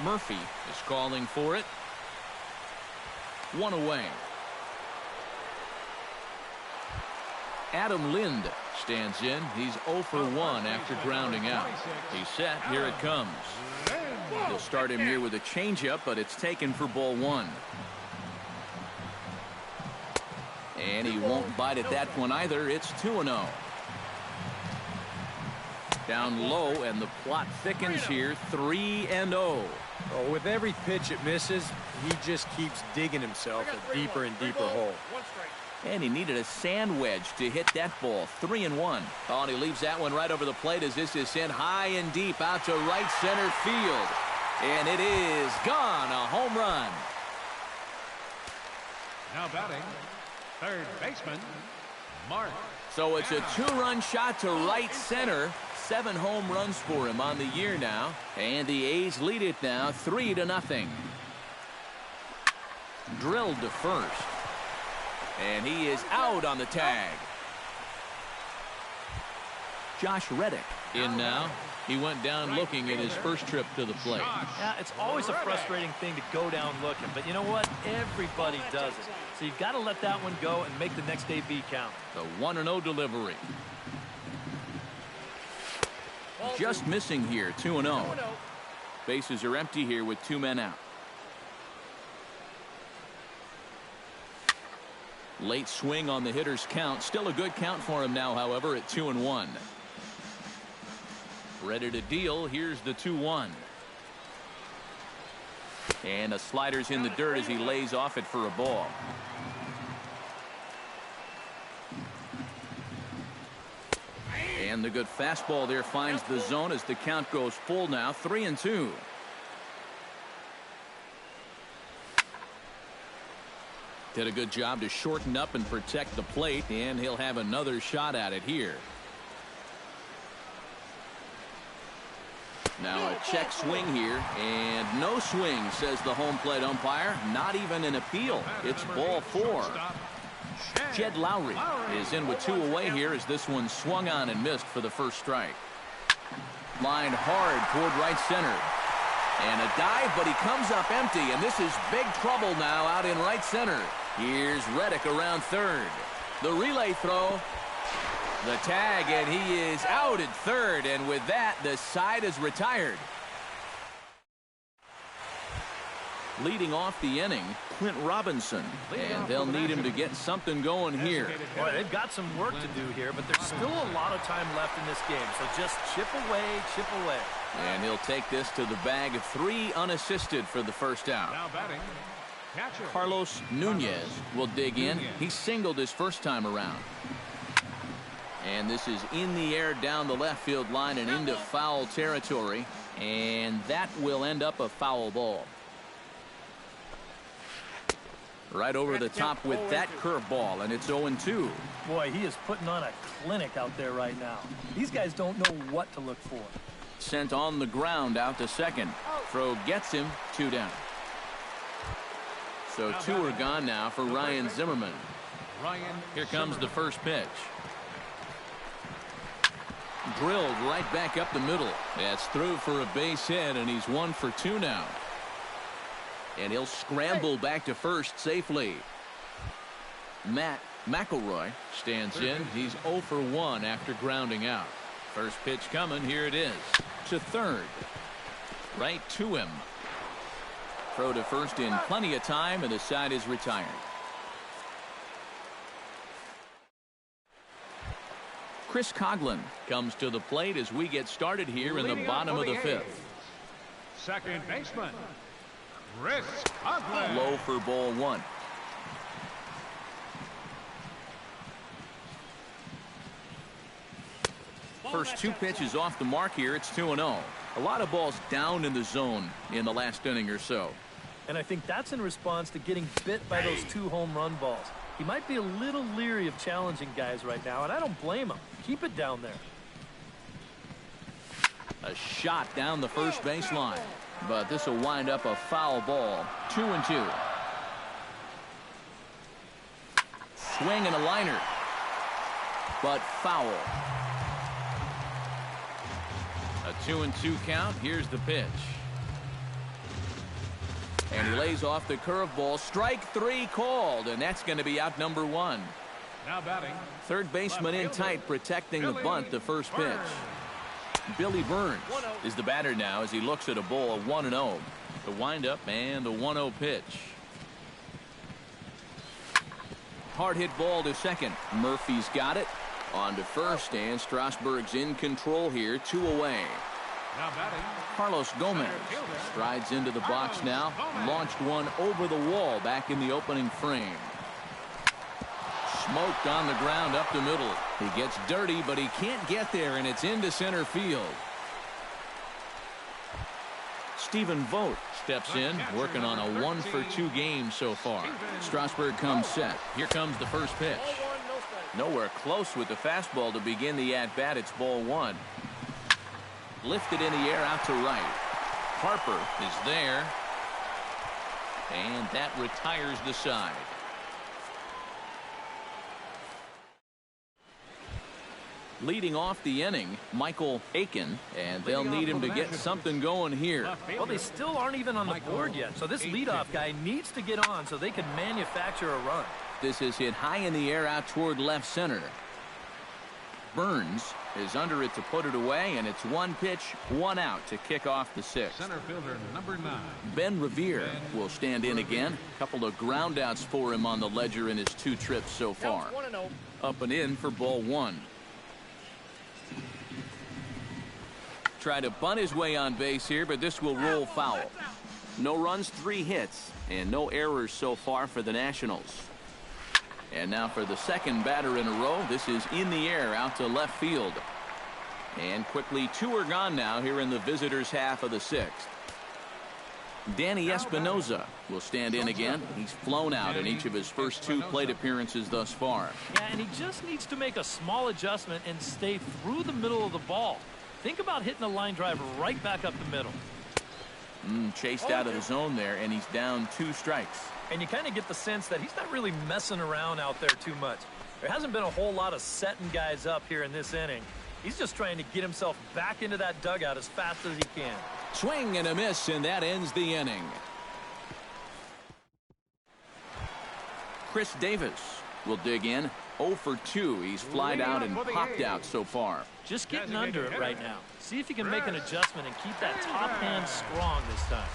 Murphy is calling for it. One away. Adam Lind stands in. He's 0 for 1 after grounding out. He's set. Here it comes. They'll start him here with a changeup, but it's taken for ball one. And he won't bite at that one either. It's 2-0. Down low, and the plot thickens here. 3-0. Oh, with every pitch it misses, he just keeps digging himself a deeper and deeper hole. And he needed a sand wedge to hit that ball. 3-1. Oh, and he leaves that one right over the plate as this is sent high and deep out to right center field. And it is gone. A home run. Now batting, third baseman, Mark. So it's a 2-run shot to right center. 7 home runs for him on the year now. And the A's lead it now 3-0. Drilled to first. And he is out on the tag. Josh Reddick in now. He went down looking at his first trip to the plate. Yeah, it's always a frustrating thing to go down looking, but you know what? Everybody does it. So you've got to let that one go and make the next AB count. The 1-0 delivery. Just missing here, 2-0. Bases are empty here with 2 men out. Late swing on the hitter's count. Still a good count for him now, however, at 2-1. Ready to deal. Here's the 2-1. And a slider's in the dirt as he lays off it for a ball. And the good fastball there finds the zone as the count goes full now. 3-2. Did a good job to shorten up and protect the plate, and he'll have another shot at it here. Now a check swing here, and no swing, says the home plate umpire. Not even an appeal. It's ball 4. Jed Lowry is in with 2 away here as this one swung on and missed for the first strike. Lined hard toward right center. And a dive, but he comes up empty, and this is big trouble now out in right center. Here's Reddick around third. The relay throw. The tag, and he is out at third, and with that, the side is retired. Leading off the inning, Clint Robinson, and they'll need him to get something going here. Boy, they've got some work to do here, but there's still a lot of time left in this game, so just chip away, chip away. And he'll take this to the bag of 3 unassisted for the first out. Now batting, catcher. Carlos Nunez will dig in. He singled his first time around. And this is in the air down the left field line and into foul territory. And that will end up a foul ball. Right over the top with that curveball, and it's 0-2. Boy, he is putting on a clinic out there right now. These guys don't know what to look for. Sent on the ground out to second. Throw gets him, 2 down. So 2 are gone now for Ryan Zimmerman. Here comes the first pitch. Drilled right back up the middle. That's through for a base hit, and he's 1 for 2 now. And he'll scramble back to first safely. Matt McElroy stands in. He's 0 for 1 after grounding out. First pitch coming. Here it is. To third. Right to him. Throw to first in plenty of time, and the side is retired. Chris Coughlin comes to the plate as we get started here in the bottom of the fifth. Second baseman, Chris Coughlin. Low for ball one. First two pitches off the mark here. It's 2-0. A lot of balls down in the zone in the last inning or so. And I think that's in response to getting bit by those 2 home run balls. He might be a little leery of challenging guys right now, and I don't blame him. Keep it down there. A shot down the first baseline, but this will wind up a foul ball. 2-2. Swing and a liner, but foul. A 2-2 count. Here's the pitch. And he lays off the curveball. Strike 3 called, and that's going to be out number 1. Now batting. Third baseman in tight, protecting the bunt, the first pitch. Billy Burns is the batter now as he looks at a ball 1-0. The windup and the 1-0 pitch. Hard hit ball to second. Murphy's got it. On to first, and Strasburg's in control here. 2 away. Now batting. Carlos Gomez strides into the box now. Launched one over the wall back in the opening frame. Smoked on the ground up the middle. He gets dirty, but he can't get there, and it's into center field. Stephen Vogt steps in, working on a 1-for-2 game so far. Strasburg comes set. Here comes the first pitch. Nowhere close with the fastball to begin the at-bat. It's ball 1. Lifted in the air out to right. Harper is there. And that retires the side. Leading off the inning, Michael Aiken, and they'll need him to get something going here. Well, they still aren't even on the board yet, so this leadoff guy needs to get on so they can manufacture a run. This is hit high in the air out toward left center. Burns is under it to put it away, and it's 1 pitch, 1 out to kick off the 6th. Center fielder number 9. Ben Revere will stand in again. Couple of ground outs for him on the ledger in his 2 trips so far. Up and in for ball 1. Try to bunt his way on base here, but this will roll foul. No runs, 3 hits, and no errors so far for the Nationals. And now for the second batter in a row. This is in the air out to left field. And quickly 2 are gone now here in the visitors' half of the 6th. Danny Espinoza will stand in again. He's flown out in each of his first 2 plate appearances thus far. Yeah, and he just needs to make a small adjustment and stay through the middle of the ball. Think about hitting a line drive right back up the middle. Chased out of the zone there, and he's down 2 strikes. And you kind of get the sense that he's not really messing around out there too much. There hasn't been a whole lot of setting guys up here in this inning. He's just trying to get himself back into that dugout as fast as he can. Swing and a miss, and that ends the inning. Chris Davis will dig in. 0 for 2. He's flied out and popped out so far. Just getting under it right now. See if you can make an adjustment and keep that top hand strong this time.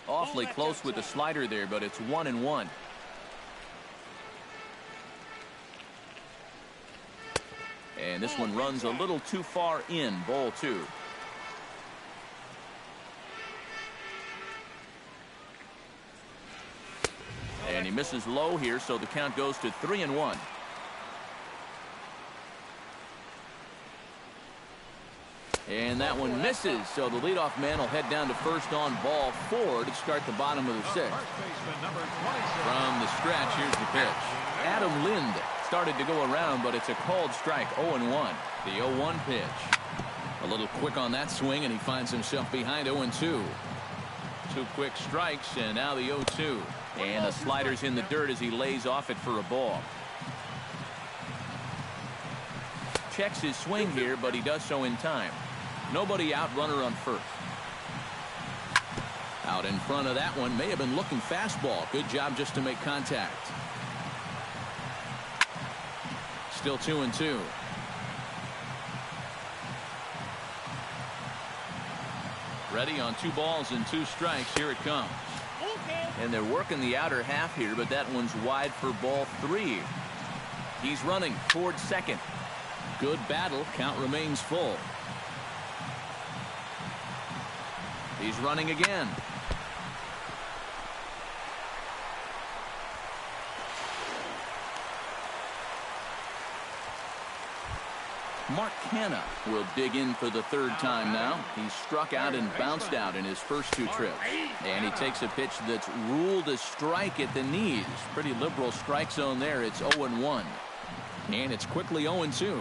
Awfully close with the slider there, but it's 1-1. And this one runs a little too far in. Ball 2. And he misses low here, so the count goes to 3-1. And that one misses, so the leadoff man will head down to first on ball 4 to start the bottom of the 6th. From the stretch, here's the pitch. Adam Lind started to go around, but it's a called strike. 0-1. The 0-1 pitch. A little quick on that swing, and he finds himself behind 0-2. 2 quick strikes, and now the 0-2. And the slider's in the dirt as he lays off it for a ball. Checks his swing here, but he does so in time. Nobody out, runner on first. Out in front of that one, may have been looking fastball. Good job just to make contact. Still 2-2. Ready on 2 balls and 2 strikes. Here it comes. And they're working the outer half here, but that one's wide for ball 3. He's running towards second. Good battle. Count remains full. He's running again. Mark Canha will dig in for the 3rd time now. He's struck out and bounced out in his first 2 trips. And he takes a pitch that's ruled a strike at the knees. Pretty liberal strike zone there. It's 0-1. And it's quickly 0-2.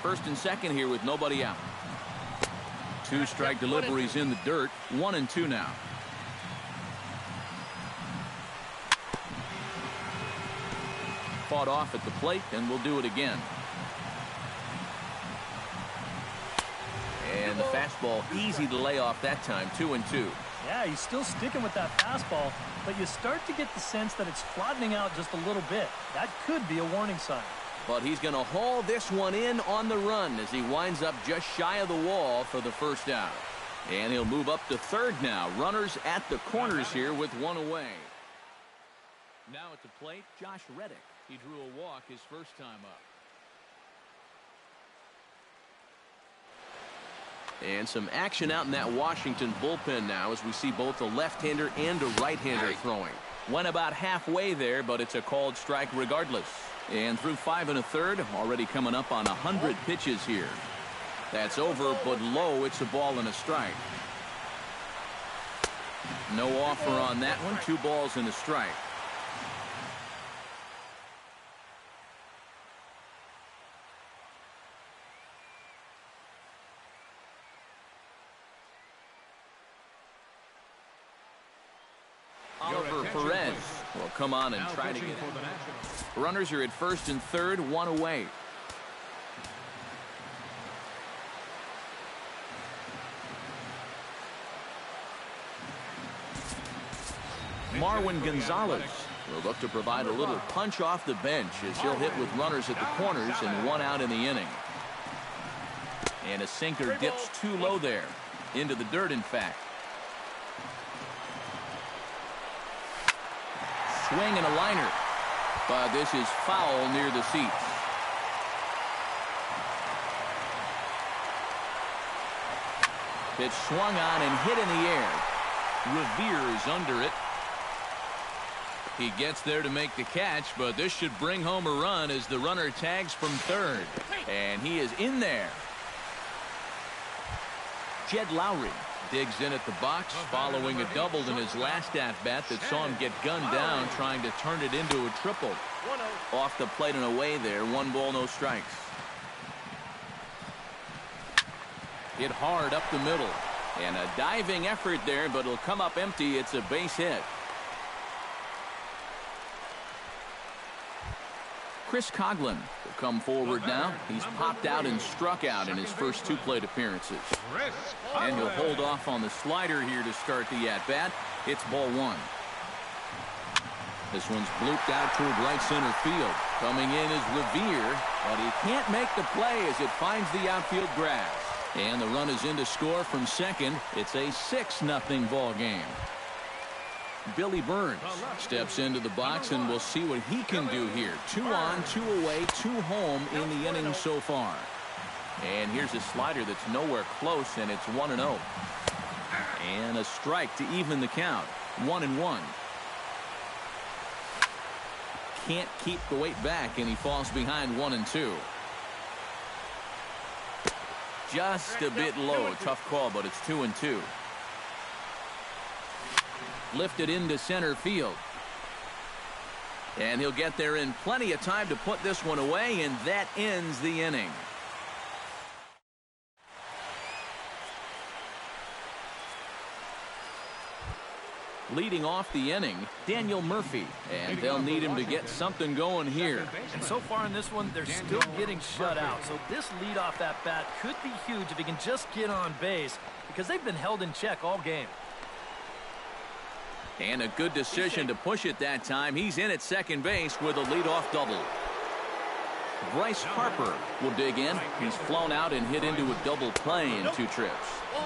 1st and 2nd here with nobody out. 2 strike deliveries in the dirt. 1-2 now. Fought off at the plate, and we'll do it again. And the fastball easy to lay off that time. 2-2. Yeah, he's still sticking with that fastball, but you start to get the sense that it's flattening out just a little bit. That could be a warning sign. But he's going to haul this one in on the run as he winds up just shy of the wall for the 1st out. And he'll move up to 3rd now. Runners at the corners here with 1 away. Now at the plate, Josh Reddick. He drew a walk his first time up. And some action out in that Washington bullpen now as we see both a left-hander and a right-hander throwing. Went about halfway there, but it's a called strike regardless. And through 5 1/3, already coming up on 100 pitches here. That's over, but low. It's a ball and a strike. No offer on that one. 2 balls and a strike. Oliver Perez will come on and try to get it. Runners are at 1st and 3rd, 1 away. Marwin Gonzalez will look to provide a little punch off the bench as he'll hit with runners at the corners and 1 out in the inning. And a sinker dips too low there. Into the dirt, in fact. Swing and a liner. But this is foul near the seats. Pitch swung on and hit in the air. Revere is under it. He gets there to make the catch, but this should bring home a run as the runner tags from 3rd. And he is in there. Jed Lowry digs in at the box following a double in his last at-bat that saw him get gunned down trying to turn it into a triple. Off the plate and away there. 1 ball, no strikes. Hit hard up the middle. And a diving effort there, but it'll come up empty. It's a base hit. Chris Coghlan will come forward now. He's popped out and struck out in his first 2 plate appearances. And he'll hold off on the slider here to start the at-bat. It's ball 1. This one's blooped out toward right center field. Coming in is Revere, but he can't make the play as it finds the outfield grass. And the run is in to score from second. It's a 6-0 ball game. Billy Burns steps into the box, and we'll see what he can do here. 2 on, 2 away, 2 home in the inning so far. And here's a slider that's nowhere close, and it's 1-0. And a strike to even the count. 1-1. Can't keep the weight back, and he falls behind 1-2. Just a bit low. A tough call, but it's 2-2. Lifted into center field. And he'll get there in plenty of time to put this one away, and that ends the inning. Leading off the inning, Daniel Murphy, and they'll need him to get something going here. And so far in this one, they're still getting shut out. So this leadoff at bat could be huge if he can just get on base, because they've been held in check all game. And a good decision to push it that time. He's in at second base with a leadoff double. Bryce Harper will dig in. He's flown out and hit into a double play in 2 trips.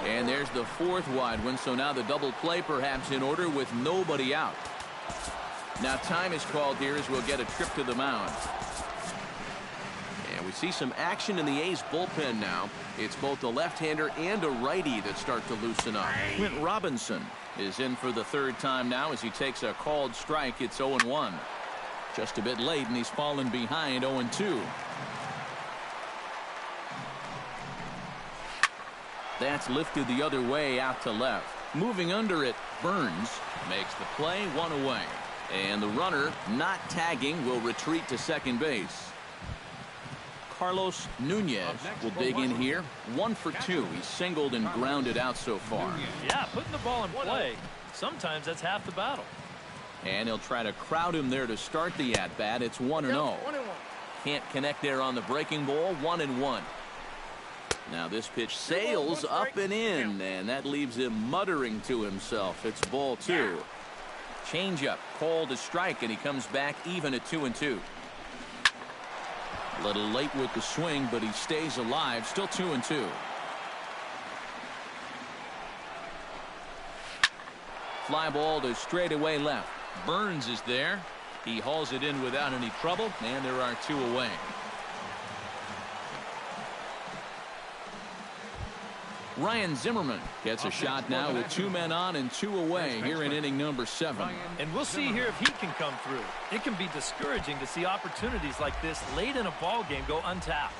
And there's the 4th wide one, so now the double play perhaps in order with nobody out. Now time is called here as we'll get a trip to the mound. And we see some action in the A's bullpen now. It's both a left-hander and a righty that start to loosen up. Quint Robinson is in for the 3rd time now as he takes a called strike. It's 0-1. Just a bit late, and he's fallen behind 0-2. That's lifted the other way out to left. Moving under it, Burns makes the play, 1 away. And the runner, not tagging, will retreat to second base. Carlos Nunez will dig in here. 1 for 2. He's singled and grounded out so far. Yeah, putting the ball in play, sometimes that's half the battle. And he'll try to crowd him there to start the at-bat. It's 1-0. Can't connect there on the breaking ball. 1-1. Now this pitch sails up and in, and that leaves him muttering to himself. It's ball 2. Changeup called a strike, and he comes back even at 2-2. A little late with the swing, but he stays alive. Still 2-2. Fly ball to straightaway left. Burns is there. He hauls it in without any trouble, and there are 2 away. Ryan Zimmerman gets a shot now with 2 men on and 2 away here in inning number 7. And we'll see here if he can come through. It can be discouraging to see opportunities like this late in a ball game go untapped.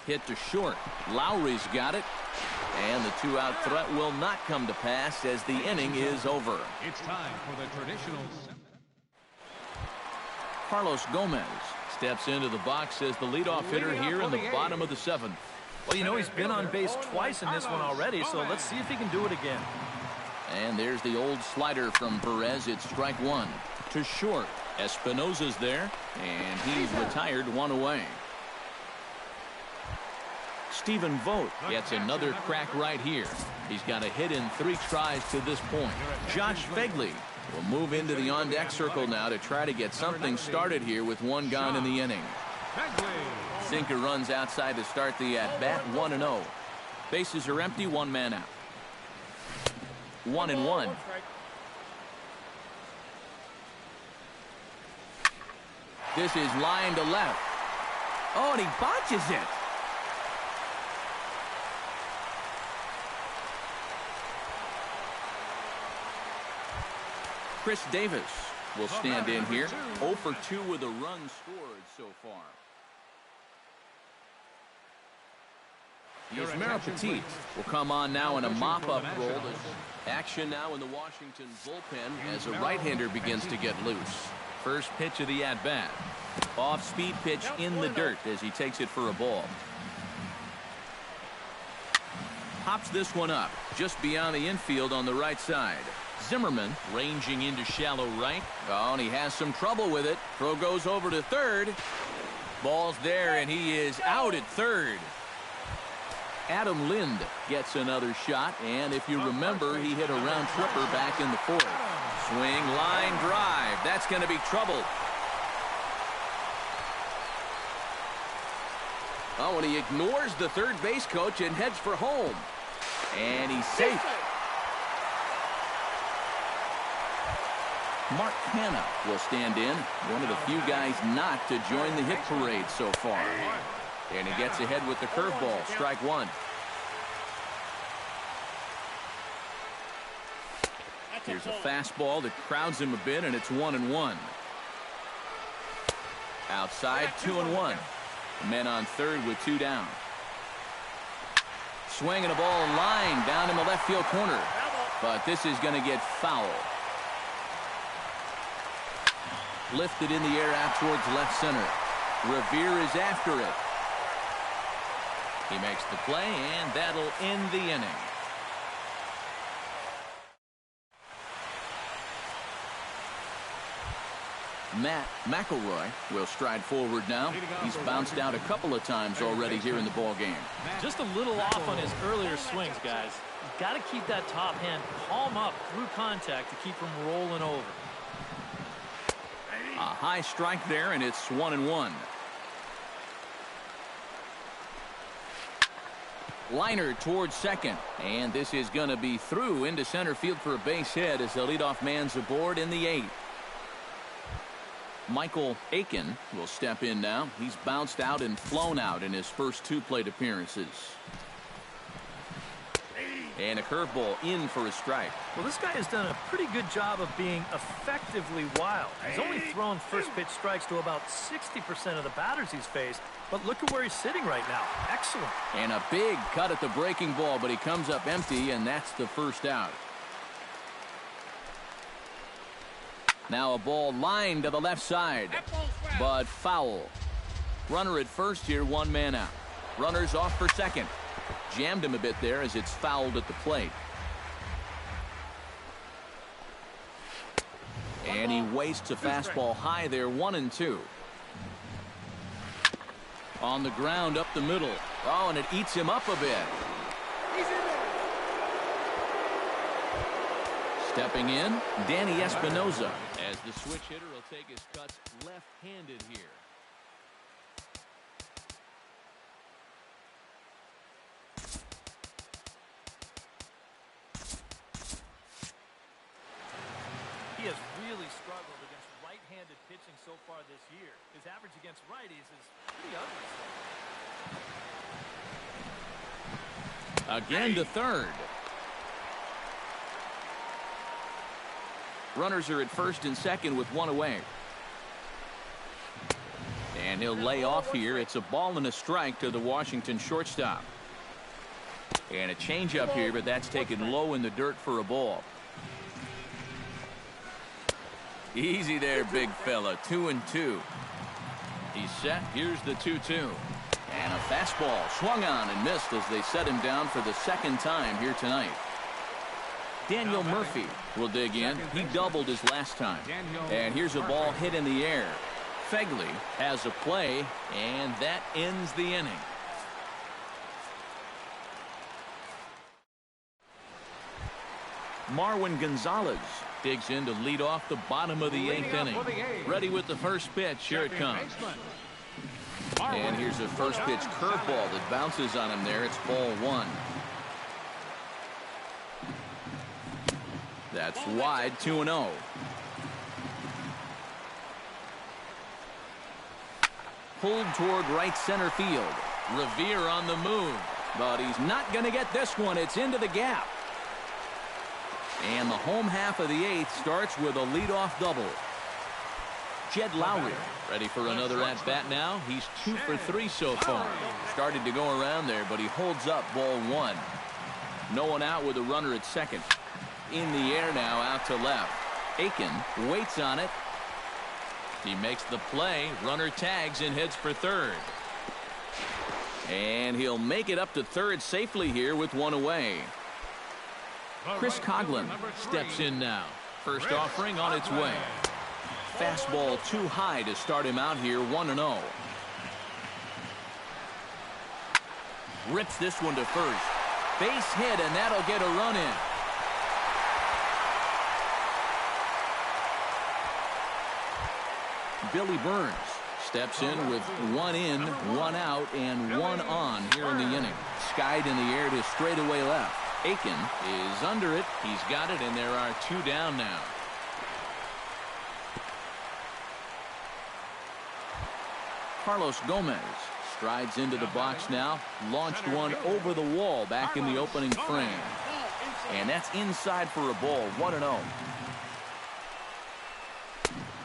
Hit to short. Lowry's got it. And the 2-out threat will not come to pass as the inning is over. It's time for the traditional. Carlos Gomez steps into the box as the leadoff hitter here in the bottom of the 7th. Well, you know, he's been on base twice in this one already, so let's see if he can do it again. And there's the old slider from Perez. It's strike 1. To short. Espinosa's there, and he's retired, 1 away. Stephen Vogt gets another crack right here. He's got a hit in 3 tries to this point. Josh Phegley will move into the on-deck circle now to try to get something started here with 1 gone in the inning. Sinker runs outside to start the at-bat, 1-0. Bases are empty, 1 man out. 1-1. This is line to left. Oh, and he botches it. Chris Davis will stand in here. 0 for 2 with a run scored so far. Yusmeiro Petit will come on now in a mop-up role. Action now in the Washington bullpen as a right-hander begins to get loose. First pitch of the at-bat. Off-speed pitch in the dirt as he takes it for a ball. Pops this one up just beyond the infield on the right side. Zimmerman ranging into shallow right. Oh, and he has some trouble with it. Throw goes over to third. Ball's there, and he is out at third. Adam Lind gets another shot, and if you remember, he hit a round tripper back in the 4th. Swing, line, drive. That's going to be trouble. Oh, and he ignores the third base coach and heads for home. And he's safe. Mark Hanna will stand in, one of the few guys not to join the hit parade so far. And he gets ahead with the curveball, strike 1. Here's a fastball that crowds him a bit, and it's 1-1. Outside, 2-1. Men on third with 2 down. Swinging a ball line down in the left field corner. But this is going to get foul. Lifted in the air out towards left center. Revere is after it. He makes the play, and that'll end the inning. Matt McElroy will stride forward now. He's bounced out a couple of times already here in the ball game. Just a little off on his earlier swings, guys. You've got to keep that top hand palm up through contact to keep from rolling over. A high strike there, and it's 1-1. Liner towards second, and this is going to be through into center field for a base hit as the leadoff man's aboard in the 8th. Michael Aiken will step in now. He's bounced out and flown out in his first 2 plate appearances. And a curveball in for a strike. Well, this guy has done a pretty good job of being effectively wild. He's only thrown first pitch strikes to about 60% of the batters he's faced. But look at where he's sitting right now. Excellent. And a big cut at the breaking ball, but he comes up empty, and that's the first out. Now a ball lined to the left side, but foul. Runner at first here, 1 man out. Runner's off for second. Jammed him a bit there as it's fouled at the plate. And he wastes a fastball high there, 1-2. On the ground up the middle. Oh, and it eats him up a bit. Stepping in, Danny Espinoza, as the switch hitter will take his cuts left-handed here. He has really struggled against right-handed pitching so far this year. His average against righties is pretty ugly. Again to third. Runners are at first and second with 1 away. And he'll lay off here. It's a ball and a strike to the Washington shortstop. And a changeup here, but that's taken low in the dirt for a ball. Easy there, big fella. 2-2. He's set. Here's the 2-2. And a fastball swung on and missed as they set him down for the 2nd time here tonight. Daniel Murphy will dig in. He doubled his last time. And here's a ball hit in the air. Fegley has a play, and that ends the inning. Marwin Gonzalez digs in to lead off the bottom of the 8th inning. Ready with the first pitch. Here it comes. And here's a first pitch curveball that bounces on him there. It's ball 1. That's wide, 2-0. Pulled toward right center field. Revere on the move, but he's not going to get this one. It's into the gap. And the home half of the 8th starts with a leadoff double. Jed Lowry ready for another at-bat now. He's 2 for 3 so far. Started to go around there, but he holds up ball 1. No one out with a runner at second. In the air now, out to left. Aiken waits on it. He makes the play. Runner tags and heads for third. And he'll make it up to third safely here with 1 away. Chris Coughlin steps in now. First offering on its way. Fastball too high to start him out here, 1-0. Rips this one to first. Base hit, and that'll get a run in. Billy Burns steps in with 1 in, 1 out, and 1 on here in the inning. Skied in the air to straightaway left. Aiken is under it. He's got it, and there are 2 down now. Carlos Gomez strides into the box now. Launched one over the wall back in the opening frame. And that's inside for a ball, 1-0.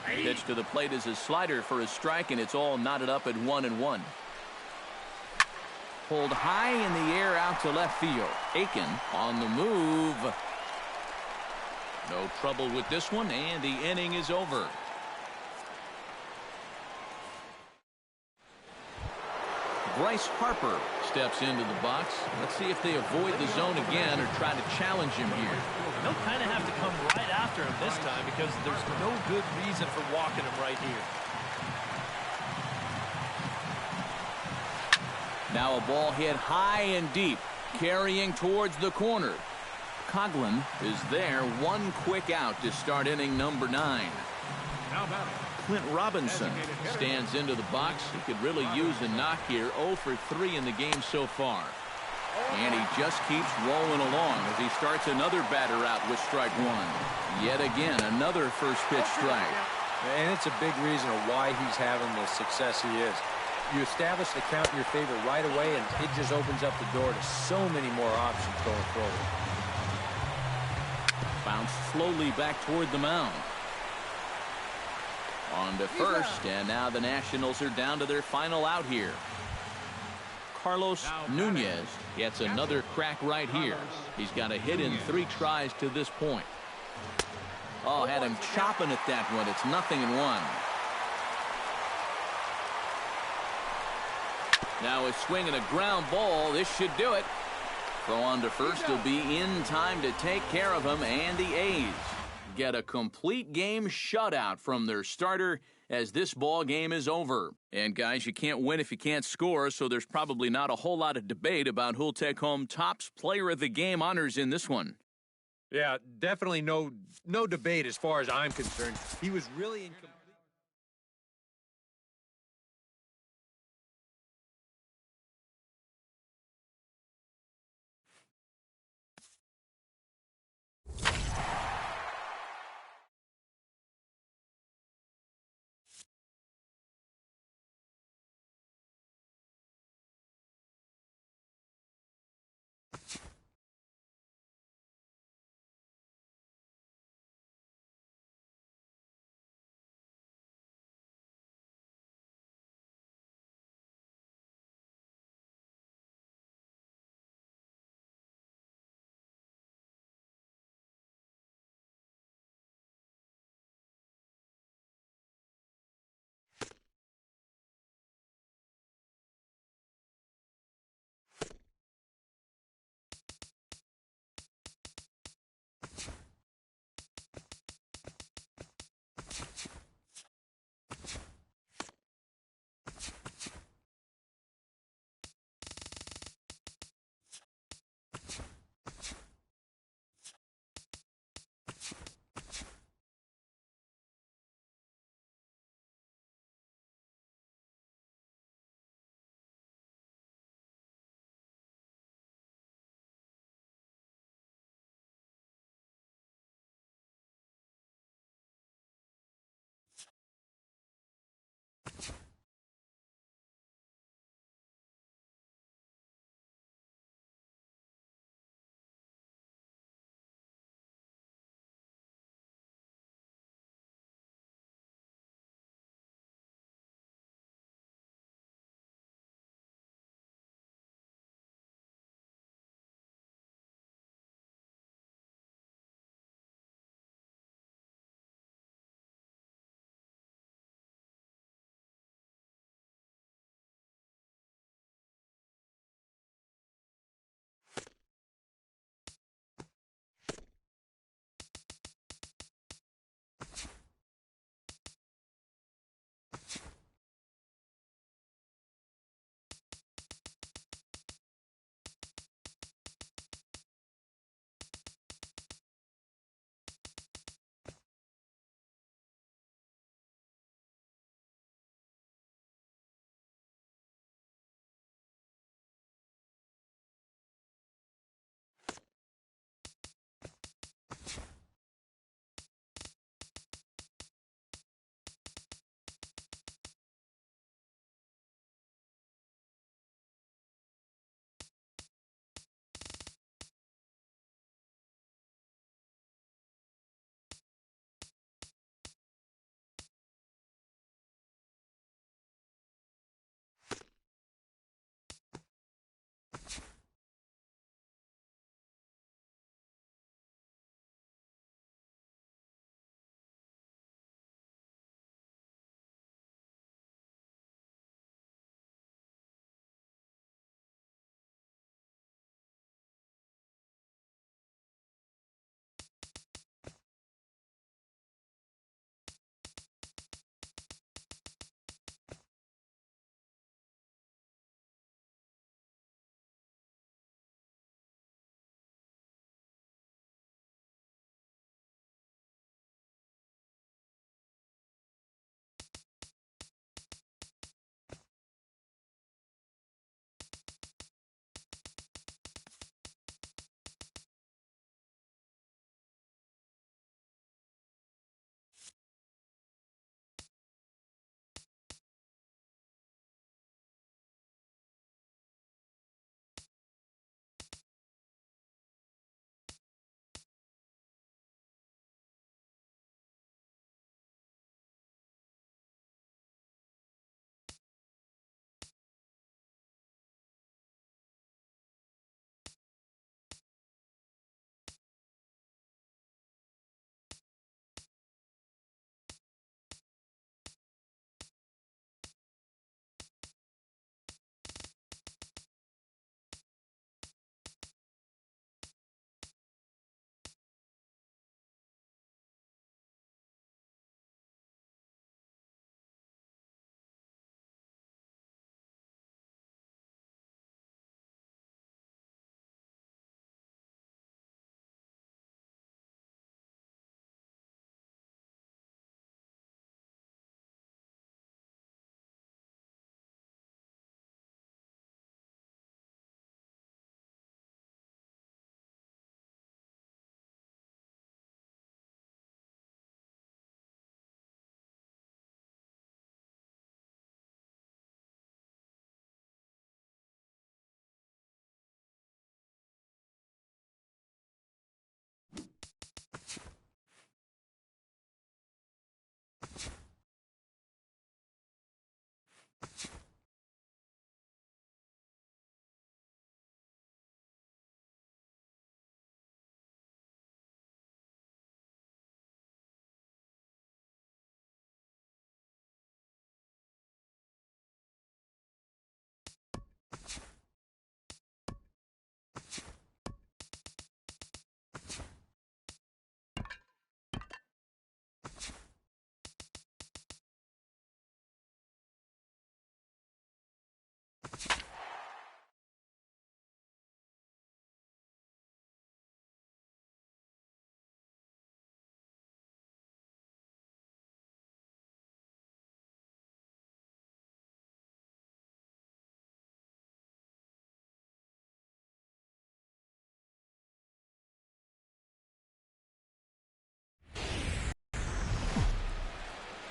Pitch to the plate is a slider for a strike, and it's all knotted up at 1-1. Pulled high in the air out to left field. Aiken on the move. No trouble with this one, and the inning is over. Bryce Harper steps into the box. Let's see if they avoid the zone again or try to challenge him here. They'll kind of have to come right after him this time because there's no good reason for walking him right here. Now a ball hit high and deep, carrying towards the corner. Coughlin is there. 1 quick out to start inning number 9. Clint Robinson stands into the box. He could really use a knock here. 0 for 3 in the game so far. And he just keeps rolling along as he starts another batter out with strike one. Yet again, another first pitch strike. And it's a big reason of why he's having the success he is. You establish the count in your favor right away, and it just opens up the door to so many more options going forward. Bounce slowly back toward the mound. On to first, and now the Nationals are down to their final out here. Carlos Nunez gets another crack right here. He's got a hit in 3 tries to this point. Oh, had him chopping at that one. It's 0-1. Now a swing and a ground ball. This should do it. Throw on to first. He'll be in time to take care of him, and the A's get a complete game shutout from their starter as this ball game is over. And guys, you can't win if you can't score, so there's probably not a whole lot of debate about who'll take home Topps Player of the Game honors in this one. Yeah, definitely no debate as far as I'm concerned. He was really in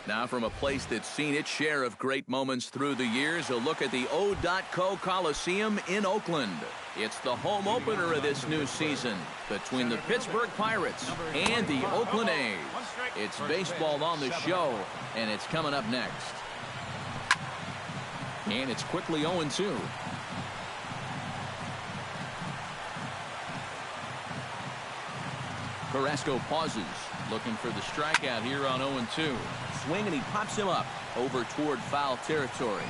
Now from a place that's seen its share of great moments through the years, a look at the O.Co Coliseum in Oakland. It's the home opener of this new season between the Pittsburgh Pirates and the Oakland A's. It's baseball on the show, and it's coming up next. And it's quickly 0-2. Carrasco pauses, looking for the strikeout here on 0-2. Swing, and he pops him up over toward foul territory.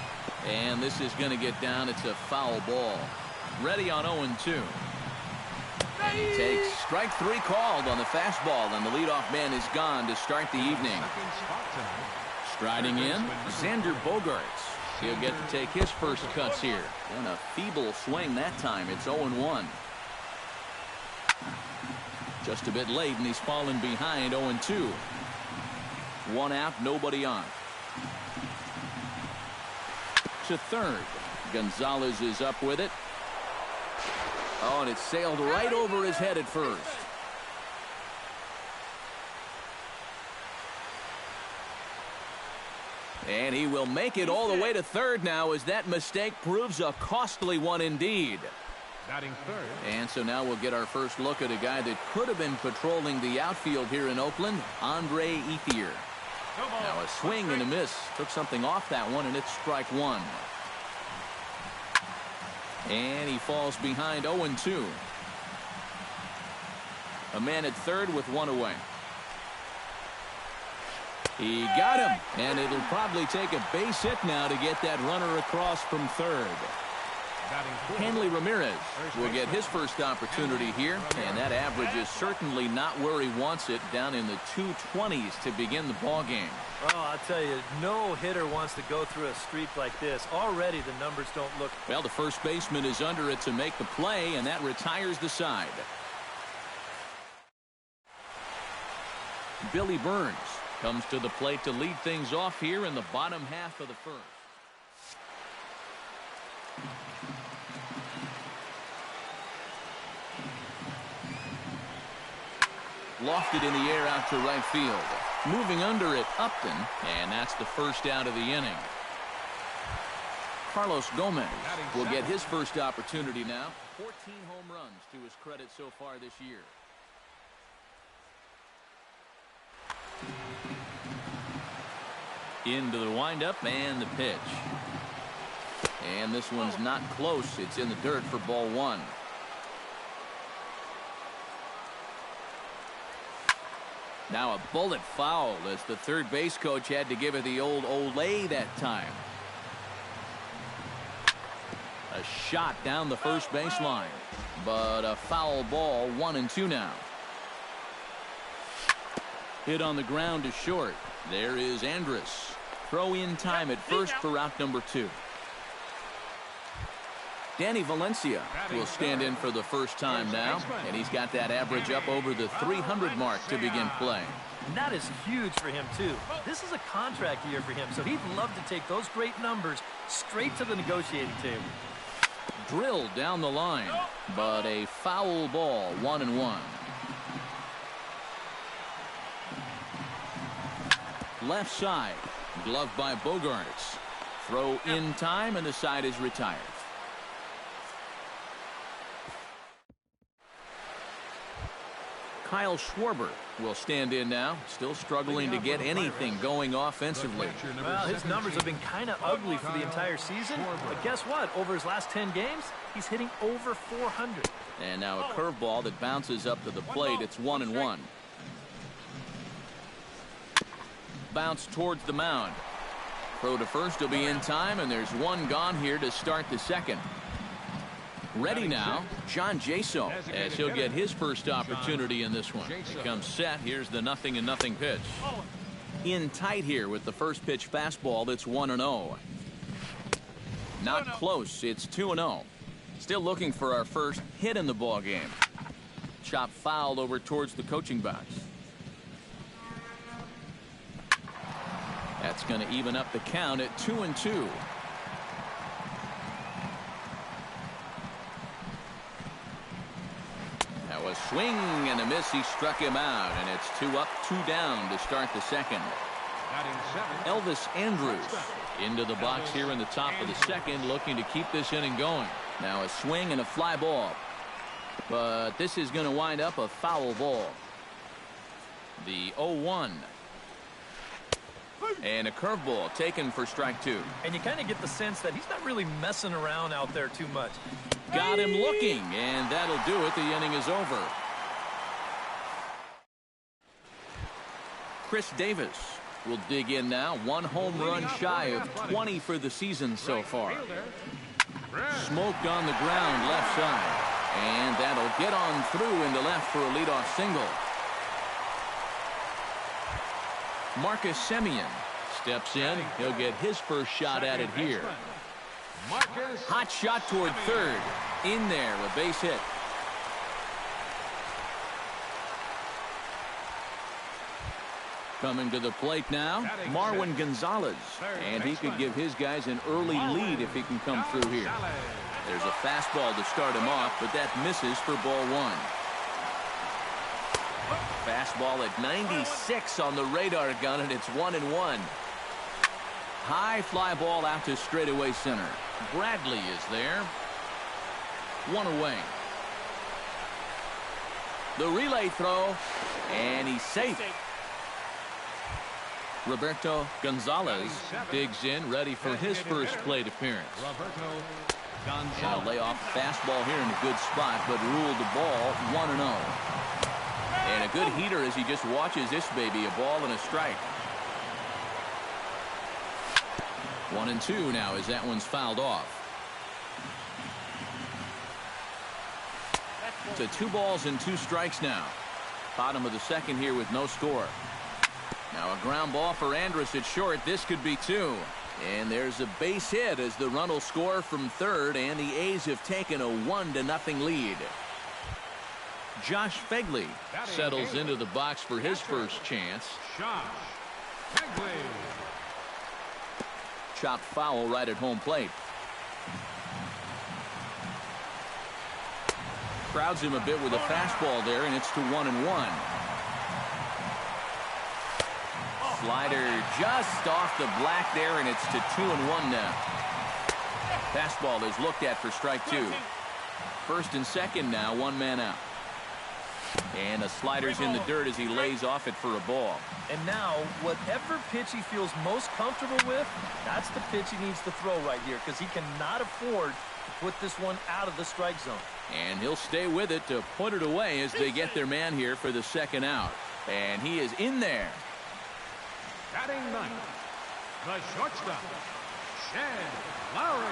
And this is going to get down. It's a foul ball. Ready on 0-2. And he takes strike 3 called on the fastball, and the leadoff man is gone to start the evening. Striding in, Xander Bogaerts. He'll get to take his first cuts here. And a feeble swing that time. It's 0-1. Just a bit late, and he's fallen behind 0-2. 1 out, nobody on. To third. Gonzalez is up with it. Oh, and it sailed right over his head at first. And he will make it all the way to third now, as that mistake proves a costly one indeed. Batting third. And so now we'll get our first look at a guy that could have been patrolling the outfield here in Oakland, Andre Ethier. Now a swing and a miss. Took something off that one, and it's strike 1. And he falls behind 0-2. A man at third with 1 away. He got him, and it'll probably take a base hit now to get that runner across from third. Hanley Ramirez will get his first opportunity here, and that average is certainly not where he wants it, down in the 220s to begin the ball game. Oh, I'll tell you, no hitter wants to go through a streak like this. Already the numbers don't look. Well, the first baseman is under it to make the play, and that retires the side. Billy Burns comes to the plate to lead things off here in the bottom half of the first. Lofted in the air out to right field. Moving under it, Upton, and that's the first out of the inning. Carlos Gomez will get his first opportunity now. 14 home runs to his credit so far this year. Into the windup and the pitch. And this one's not close. It's in the dirt for ball 1. Now a bullet foul, as the third base coach had to give it the old Olay that time. A shot down the first baseline, but a foul ball. 1-2 now. Hit on the ground to short. There is Andrus. Throw in time at first for out number 2. Danny Valencia will stand in for the first time now, and he's got that average up over the 300 mark to begin play. And that is huge for him, too. This is a contract year for him, so he'd love to take those great numbers straight to the negotiating table. Drilled down the line, but a foul ball. 1-1. Left side, gloved by Bogaerts. Throw in time, and the side is retired. Kyle Schwarber will stand in now, still struggling to get anything going offensively. Well, his numbers have been kind of ugly for the entire season, but guess what? Over his last 10 games, he's hitting over 400. And now a curveball that bounces up to the plate. It's 1-1. Bounce towards the mound. Throw to first will be in time, and there's one gone here to start the second. Ready now, John Jaso, as he'll get his first opportunity in this one. He comes set. Here's the 0-0 pitch. In tight here with the first pitch fastball. That's 1-0. Not close. It's 2-0. Still looking for our first hit in the ball game. Chop fouled over towards the coaching box. That's going to even up the count at 2-2. Now a swing and a miss. He struck him out, and it's 2 up, 2 down to start the second. Elvis Andrus into the box here in the top of the second, looking to keep this inning going. Now a swing and a fly ball, but this is going to wind up a foul ball. The 0-1. And a curveball taken for strike 2. And you kind of get the sense that he's not really messing around out there too much. Got him looking, and that'll do it. The inning is over. Chris Davis will dig in now. 1 home run shy of 20 for the season so far. Smoked on the ground left side, and that'll get on through into left for a leadoff single. Marcus Semien steps in. He'll get his first shot at it here. Hot shot toward third. In there, a base hit. Coming to the plate now, Marwin Gonzalez. And he could give his guys an early lead if he can come through here. There's a fastball to start him off, but that misses for ball 1. Fastball at 96 on the radar gun, and it's 1-1. High fly ball out to straightaway center. Bradley is there. 1 away. The relay throw, and he's safe. Roberto Gonzalez digs in, ready for his first plate appearance. And a layoff fastball here in a good spot, but ruled the ball 1-0. And a good heater as he just watches this baby, a ball and a strike. 1-2 now as that one's fouled off. To 2 balls and 2 strikes now. Bottom of the second here with no score. Now a ground ball for Andrus at short. This could be 2. And there's a base hit as the run will score from third, and the A's have taken a 1-0 lead. Josh Phegley settles into the box for his first chance. Chopped foul right at home plate. Crowds him a bit with a fastball there, and it's to 1-1. Slider just off the black there, and it's to 2-1 now. Fastball is looked at for strike 2. First and second now, 1 man out. And a slider's in the dirt as he lays off it for a ball. And now, whatever pitch he feels most comfortable with, that's the pitch he needs to throw right here, because he cannot afford to put this one out of the strike zone. And he'll stay with it to put it away as they get their man here for the second out. And he is in there. Batting ninth, the shortstop, Jed Lowry.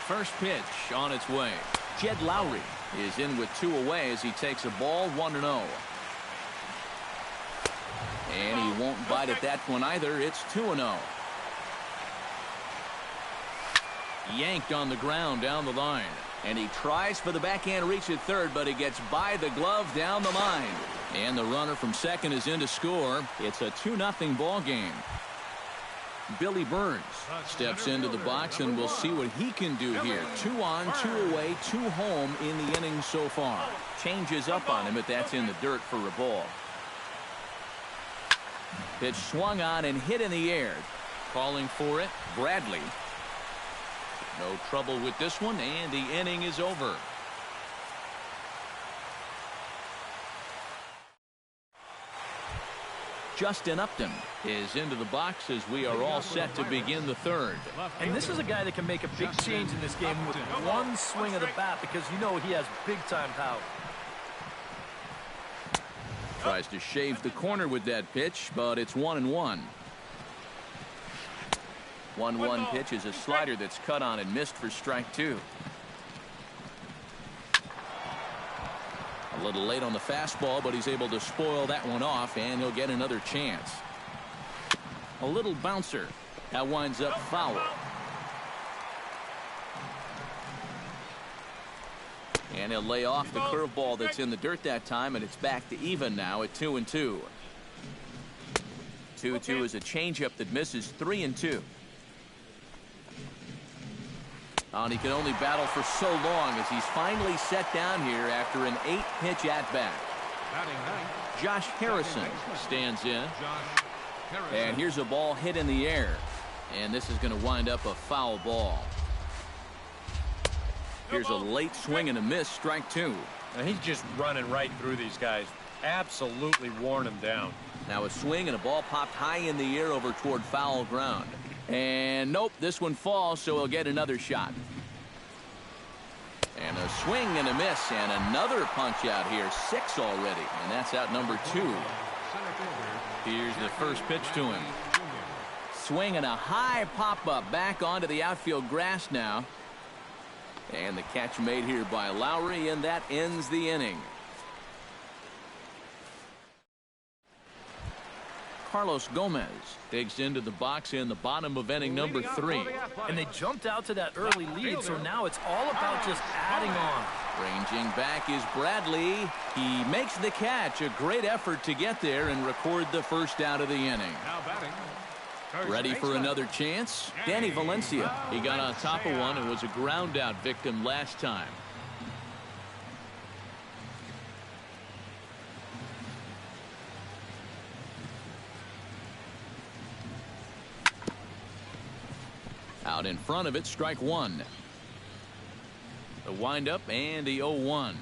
First pitch on its way. Jed Lowry is in with 2 away as he takes a ball 1-0. And he won't bite at that one either. It's 2-0. Yanked on the ground down the line. And he tries for the backhand reach at third, but he gets by the glove down the line. And the runner from second is in to score. It's a 2-0 ball game. Billy Burns steps into the box, and we'll see what he can do here. 2 on, 2 away, 2 home in the inning so far. Changes up on him, but that's in the dirt for a ball. Pitch swung on and hit in the air. Calling for it, Bradley. No trouble with this one, and the inning is over. Justin Upton is into the box as we are all set to begin the third. And this is a guy that can make a big change in this game with one swing of the bat because you know he has big-time power. Tries to shave the corner with that pitch, but it's 1-1. 1-1 pitch is a slider that's cut on and missed for strike two. A little late on the fastball, but he's able to spoil that one off, and he'll get another chance. A little bouncer. That winds up foul. And he'll lay off the curveball that's in the dirt that time, and it's back to even now at 2-2. 2-2 is a changeup that misses 3-2. And he can only battle for so long as he's finally set down here after an 8-pitch at-bat. Josh Harrison stands in. And here's a ball hit in the air. And this is going to wind up a foul ball. Here's a late swing and a miss, strike two. And he's just running right through these guys. Absolutely worn them down. Now a swing and a ball popped high in the air over toward foul ground. And nope, this one falls, so he'll get another shot. And a swing and a miss, and another punch out here. 6 already, and that's out number 2. Here's the first pitch to him. Swing and a high pop-up back onto the outfield grass now. And the catch made here by Lowry, and that ends the inning. Carlos Gomez digs into the box in the bottom of inning number 3. And they jumped out to that early lead, so now it's all about just adding on. Ranging back is Bradley. He makes the catch. A great effort to get there and record the first out of the inning. Ready for another chance? Danny Valencia. He got on top of one and was a ground out victim last time. Out in front of it, strike one. The windup and the 0-1.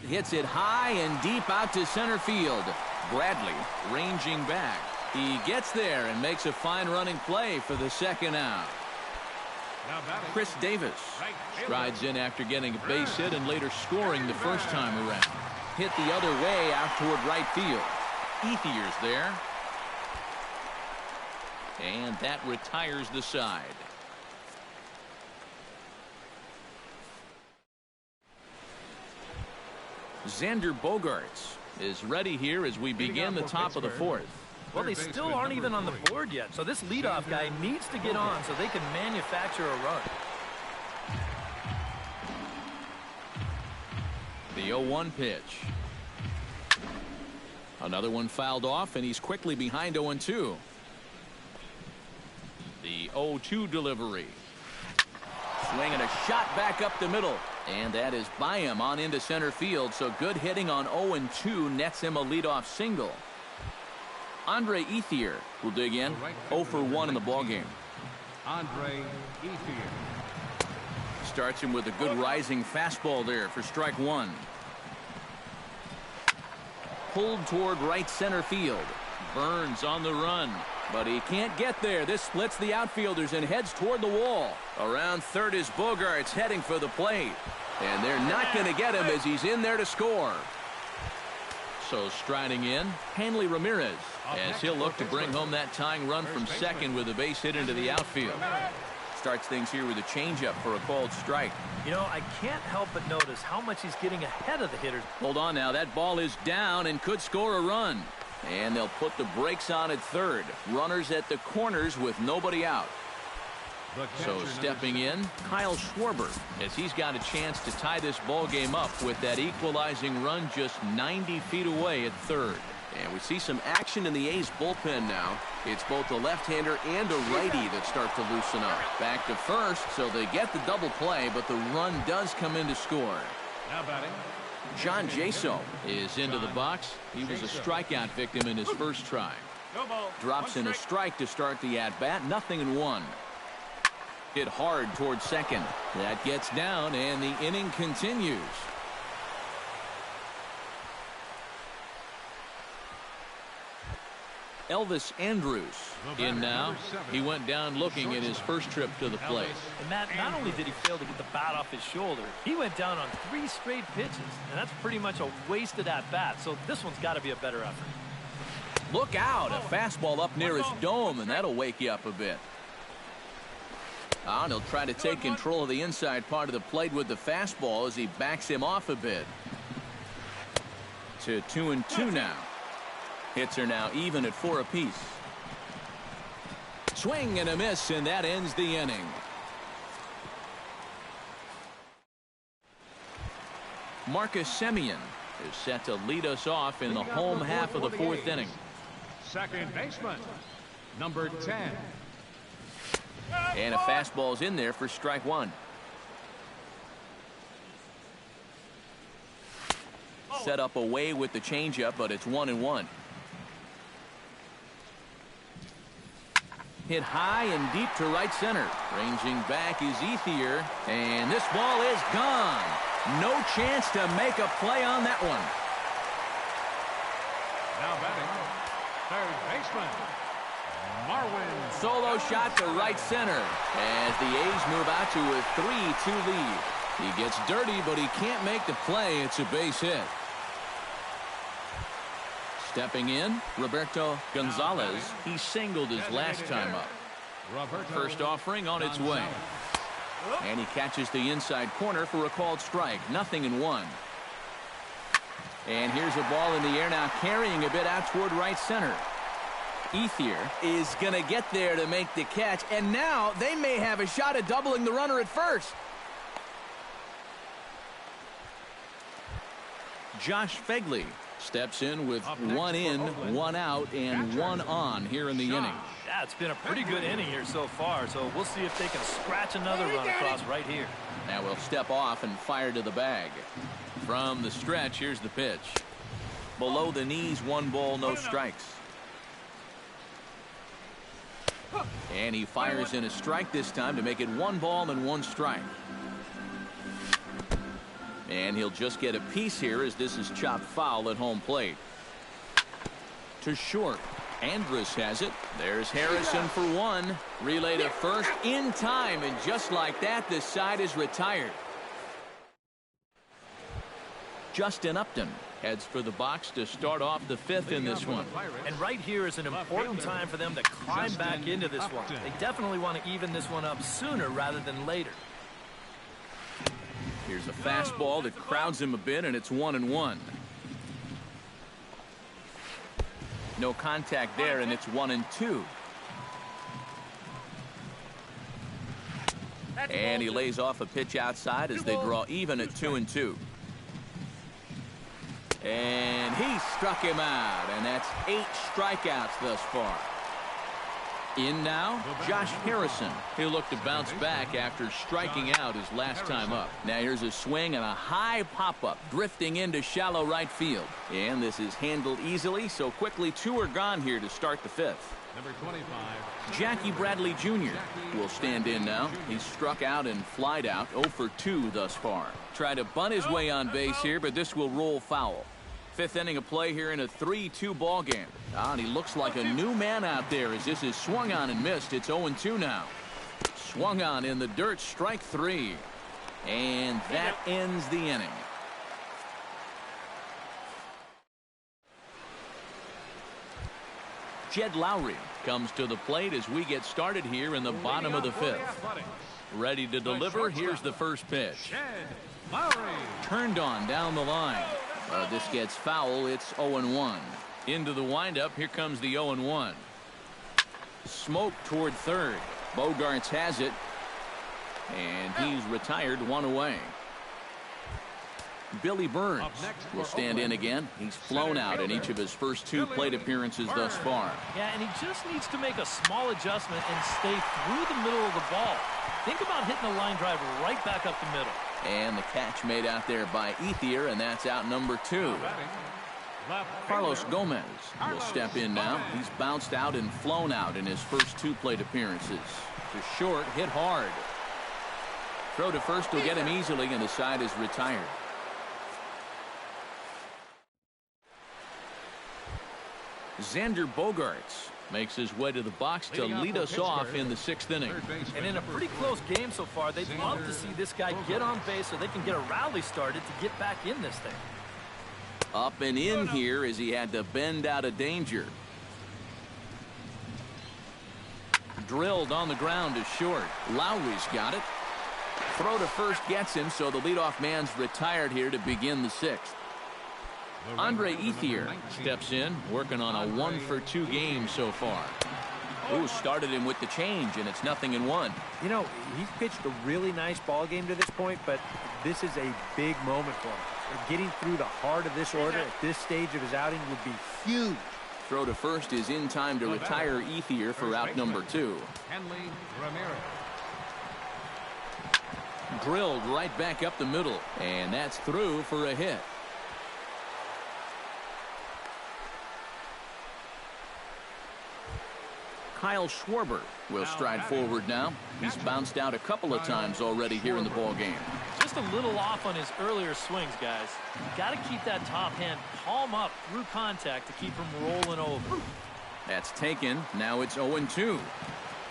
Hits it high and deep out to center field. Bradley ranging back. He gets there and makes a fine running play for the second out. Chris Davis strides in after getting a base hit and later scoring the first time around. Hit the other way out toward right field. Ethier's there. And that retires the side. Xander Bogaerts is ready here as we begin the top of the fourth. Well, they still aren't even on the board yet, so this leadoff guy needs to get on so they can manufacture a run. The 0-1 pitch. Another one fouled off, and he's quickly behind 0-2. The 0-2 delivery. Swing and a shot back up the middle. And that is by him on into center field. So good hitting on 0-2 nets him a leadoff single. Andre Ethier will dig in. 0 for 1 in the ballgame. Andre Ethier. Starts him with a good rising fastball there for strike one. Pulled toward right center field. Burns on the run. But he can't get there. This splits the outfielders and heads toward the wall. Around third is Bogaerts heading for the plate. And they're not going to get him as he's in there to score. So striding in, Hanley Ramirez, as he'll look to bring home that tying run from second with a base hit into the outfield. Starts things here with a changeup for a called strike. You know, I can't help but notice how much he's getting ahead of the hitters. Hold on now. That ball is down and could score a run. And they'll put the brakes on at third. Runners at the corners with nobody out. So stepping in, Kyle Schwarber, as he's got a chance to tie this ball game up with that equalizing run just 90 feet away at third. And we see some action in the A's bullpen now. It's both a left-hander and a righty that start to loosen up. Back to first, so they get the double play, but the run does come in to score. Now batting. John Jaso is into the box. He was a strikeout victim in his first try. Drops in a strike to start the at-bat. 0-1. Hit hard towards second. That gets down, and the inning continues. Elvis Andrews in now. He went down looking at his first trip to the plate. And Matt, not only did he fail to get the bat off his shoulder, he went down on 3 straight pitches, and that's pretty much a wasted at-bat, so this one's got to be a better effort. Look out, a fastball up near his dome, and that'll wake you up a bit. And he'll try to take control of the inside part of the plate with the fastball as he backs him off a bit. To 2-2 now. Hits are now even at 4 apiece. Swing and a miss, and that ends the inning. Marcus Semien is set to lead us off in the home half of the 4th inning. Second baseman, number 10. And a fastball's in there for strike 1. Set up away with the changeup, but it's 1-1. Hit high and deep to right center. Ranging back is Ethier, and this ball is gone. No chance to make a play on that one. Now batting, third baseman, Marwin. Solo shot to right center as the A's move out to a 3-2 lead. He gets dirty, but he can't make the play. It's a base hit. Stepping in, Roberto Gonzalez. He singled his last time up. First offering on its way. And he catches the inside corner for a called strike. 0-1. And here's a ball in the air now, carrying a bit out toward right center. Ethier is going to get there to make the catch, and now they may have a shot at doubling the runner at first. Josh Fegley steps in with 1 in, 1 out, and 1 on here in the inning. Yeah, it's been a pretty good inning here so far, so we'll see if they can scratch another run across right here. Now we'll step off and fire to the bag. From the stretch, here's the pitch. Below the knees, 1 ball, no strikes. And he fires in a strike this time to make it 1 ball and 1 strike. And he'll just get a piece here as this is chopped foul at home plate. To short. Andrus has it. There's Harrison for 1. Relay to first in time, and just like that, this side is retired. Justin Upton heads for the box to start off the 5th in this one. And right here is an important time for them to climb back into this one. They definitely want to even this one up sooner rather than later. Here's a fastball that crowds him a bit, and it's 1-1. No contact there, and it's 1-2. And he lays off a pitch outside as they draw even at 2-2. And he struck him out, and that's 8 strikeouts thus far. In now, Josh Harrison. He'll look to bounce back after striking out his last time up. Now here's a swing and a high pop-up, drifting into shallow right field. And this is handled easily, so quickly 2 are gone here to start the 5th. Number 25. Jackie Bradley Jr. will stand in now. He's struck out and flied out, 0 for 2 thus far. Tried to bunt his way on base here, but this will roll foul. 5th inning of play here in a 3-2 ball game. And he looks like a new man out there as this is swung on and missed. It's 0-2 now. Swung on in the dirt, strike 3. And that ends the inning. Jed Lowry comes to the plate as we get started here in the bottom of the 5th. Ready to deliver. Here's the first pitch. Turned on down the line. This gets foul. It's 0-1. Into the windup. Here comes the 0-1. Smoke toward third. Bogarts has it. And he's retired, 1 away. Billy Burns will stand in again. He's flown out in each of his first 2 plate appearances thus far. Yeah, and he just needs to make a small adjustment and stay through the middle of the ball. Think about hitting a line drive right back up the middle. And the catch made out there by Ethier, and that's out number 2. Carlos Gomez will step in now. He's bounced out and flown out in his first 2 plate appearances. To short, hit hard. Throw to first will get him easily, and the side is retired. Xander Bogaerts makes his way to the box to lead us off in the 6th inning. And in a pretty close game so far, they'd love to see this guy get on base so they can get a rally started to get back in this thing. Up and in here as he had to bend out of danger. Drilled on the ground is short. Lowry's got it. Throw to first gets him, so the leadoff man's retired here to begin the 6th. Andre Ethier steps in, working on a 1-for-2 game so far. Ooh, started him with the change, and it's 0-1. You know, he's pitched a really nice ball game to this point, but this is a big moment for him. Getting through the heart of this order at this stage of his outing would be huge. Throw to first is in time to retire Ethier for out number 2. Drilled right back up the middle, and that's through for a hit. Kyle Schwarber will stride forward now. He's bounced out a couple of times already here in the ball game. Just a little off on his earlier swings, guys. You got to keep that top hand palm up through contact to keep him rolling over. That's taken. Now it's 0-2.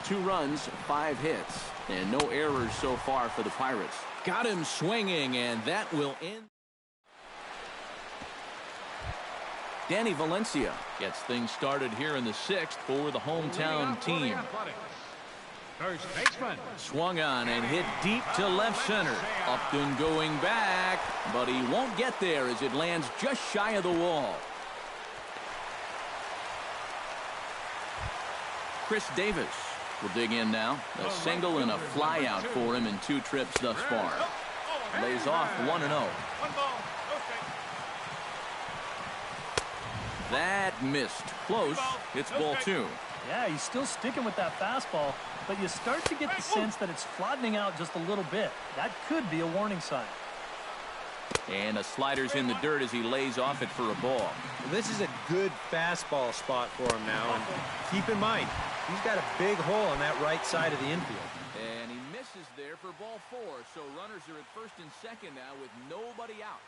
2 runs, 5 hits, and no errors so far for the Pirates. Got him swinging, and that will end. Danny Valencia gets things started here in the 6th for the hometown team. First baseman. Swung on and hit deep to left center. Upton going back, but he won't get there as it lands just shy of the wall. Chris Davis will dig in now. A single and a fly out for him in 2 trips thus far. Lays off 1-0. That missed. Close. It's ball 2. Yeah, he's still sticking with that fastball, but you start to get the sense that it's flattening out just a little bit. That could be a warning sign. And a slider's in the dirt as he lays off it for a ball. This is a good fastball spot for him now. And keep in mind, he's got a big hole on that right side of the infield. And he misses there for ball 4. So runners are at first and second now with nobody out.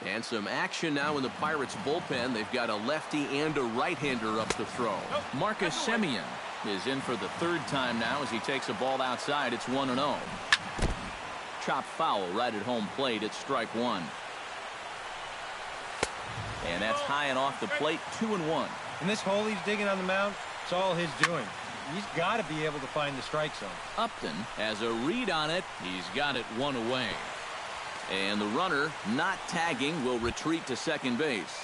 And some action now in the Pirates bullpen. They've got a lefty and a right-hander up to throw. Marcus Semien is in for the 3rd time now as he takes a ball outside. It's 1-0. Chopped foul right at home plate. It's strike 1. And that's high and off the plate. 2-1. And this hole he's digging on the mound, it's all his doing. He's got to be able to find the strike zone. Upton has a read on it. He's got it 1 away. And the runner, not tagging, will retreat to second base.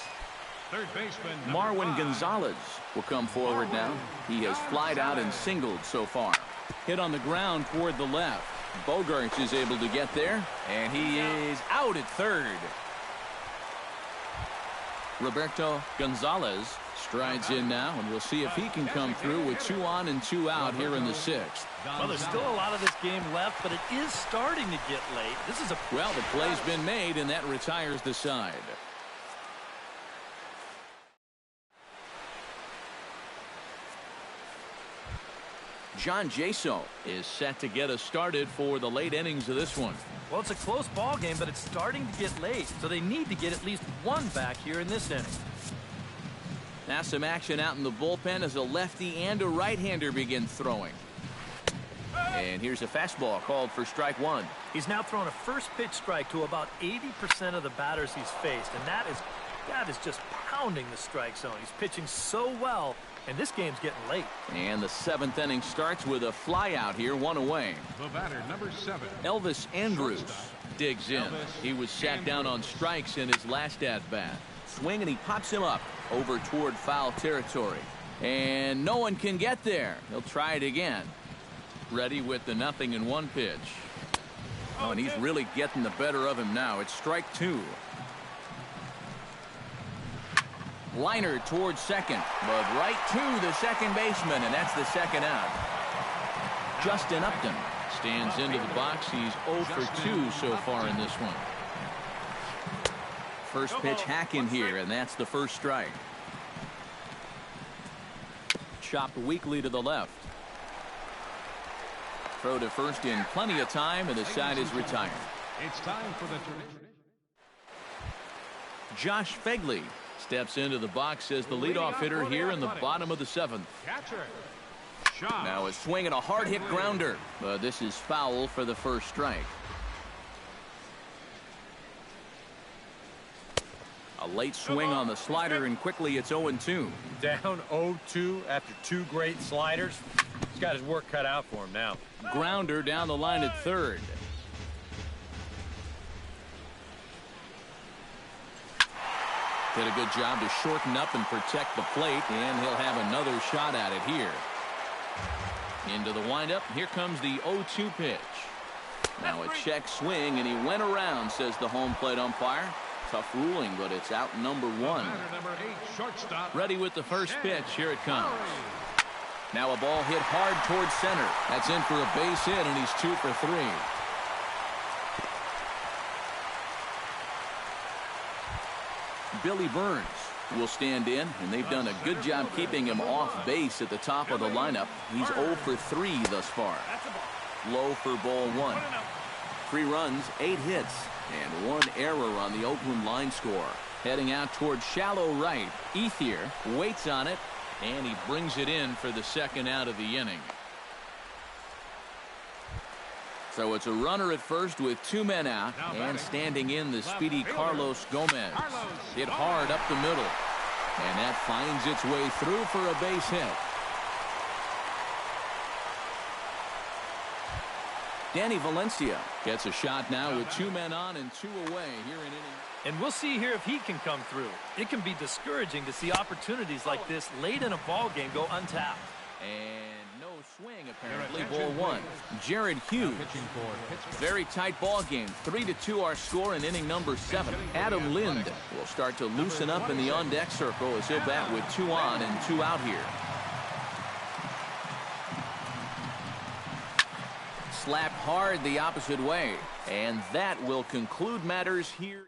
Third baseman. Marwin Gonzalez will come forward now. He has flied out and singled so far. Hit on the ground toward the left. Bogaerts is able to get there, and he is out at third. Roberto Gonzalez strides in now, and we'll see if he can come through with 2 on and 2 out here in the 6th. Well, there's still a lot of this game left, but it is starting to get late. This is a... Well, the play's been made, and that retires the side. John Jaso is set to get us started for the late innings of this one. Well, it's a close ball game, but it's starting to get late, so they need to get at least 1 back here in this inning. Now some action out in the bullpen as a lefty and a right-hander begin throwing. And here's a fastball called for strike 1. He's now thrown a first pitch strike to about 80% of the batters he's faced, and that is just pounding the strike zone. He's pitching so well, and this game's getting late. And the 7th inning starts with a fly out here, 1 away. The batter, number 7. Elvis Andrus digs in. He was sat down on strikes in his last at-bat. Swing, and he pops him up over toward foul territory. And no one can get there. He'll try it again. Ready with the 0-1 pitch. Oh, and he's really getting the better of him now. It's strike 2. Liner towards second, but right to the second baseman, and that's the 2nd out. Justin Upton stands into the box. He's 0 for 2 so far in this one. First pitch hack in here, and that's the first strike. Chopped weakly to the left. throw to first in plenty of time, and the side is retired. It's time for the tradition. Josh Fegley steps into the box as the leadoff hitter here in the bottom of the 7th. Catcher. Shot. Now a swing and a hard hit grounder, but this is foul for the first strike. A late swing on the slider, and quickly it's 0-2. Down 0-2 after 2 great sliders. He's got his work cut out for him now. Grounder down the line at third. Did a good job to shorten up and protect the plate, and he'll have another shot at it here. Into the windup. Here comes the 0-2 pitch. Now a check swing, and he went around, says the home plate umpire. Tough ruling, but it's out number 1. Number 8, shortstop. Ready with the first pitch. Here it comes. Now a ball hit hard towards center. That's in for a base hit, and he's 2 for 3. Billy Burns will stand in, and they've done a good job keeping him off base at the top of the lineup. He's 0 for 3 thus far. Low for ball 1. 3 runs, 8 hits, and 1 error on the Oakland line score. Heading out towards shallow right. Ethier waits on it, and he brings it in for the second out of the inning. So it's a runner at first with 2 men out, and standing in the speedy Carlos Gomez. Hit hard up the middle, and that finds its way through for a base hit. Danny Valencia gets a shot now with 2 men on and 2 away here in inning. And we'll see here if he can come through. It can be discouraging to see opportunities like this late in a ball game go untapped. And no swing, apparently. Ball 1. Jared Hughes. Very tight ball game. 3-2 our score in inning number 7. Adam Lind will start to loosen up in the on-deck circle as he'll bat with 2 on and 2 out here. Slapped hard the opposite way, and that will conclude matters here.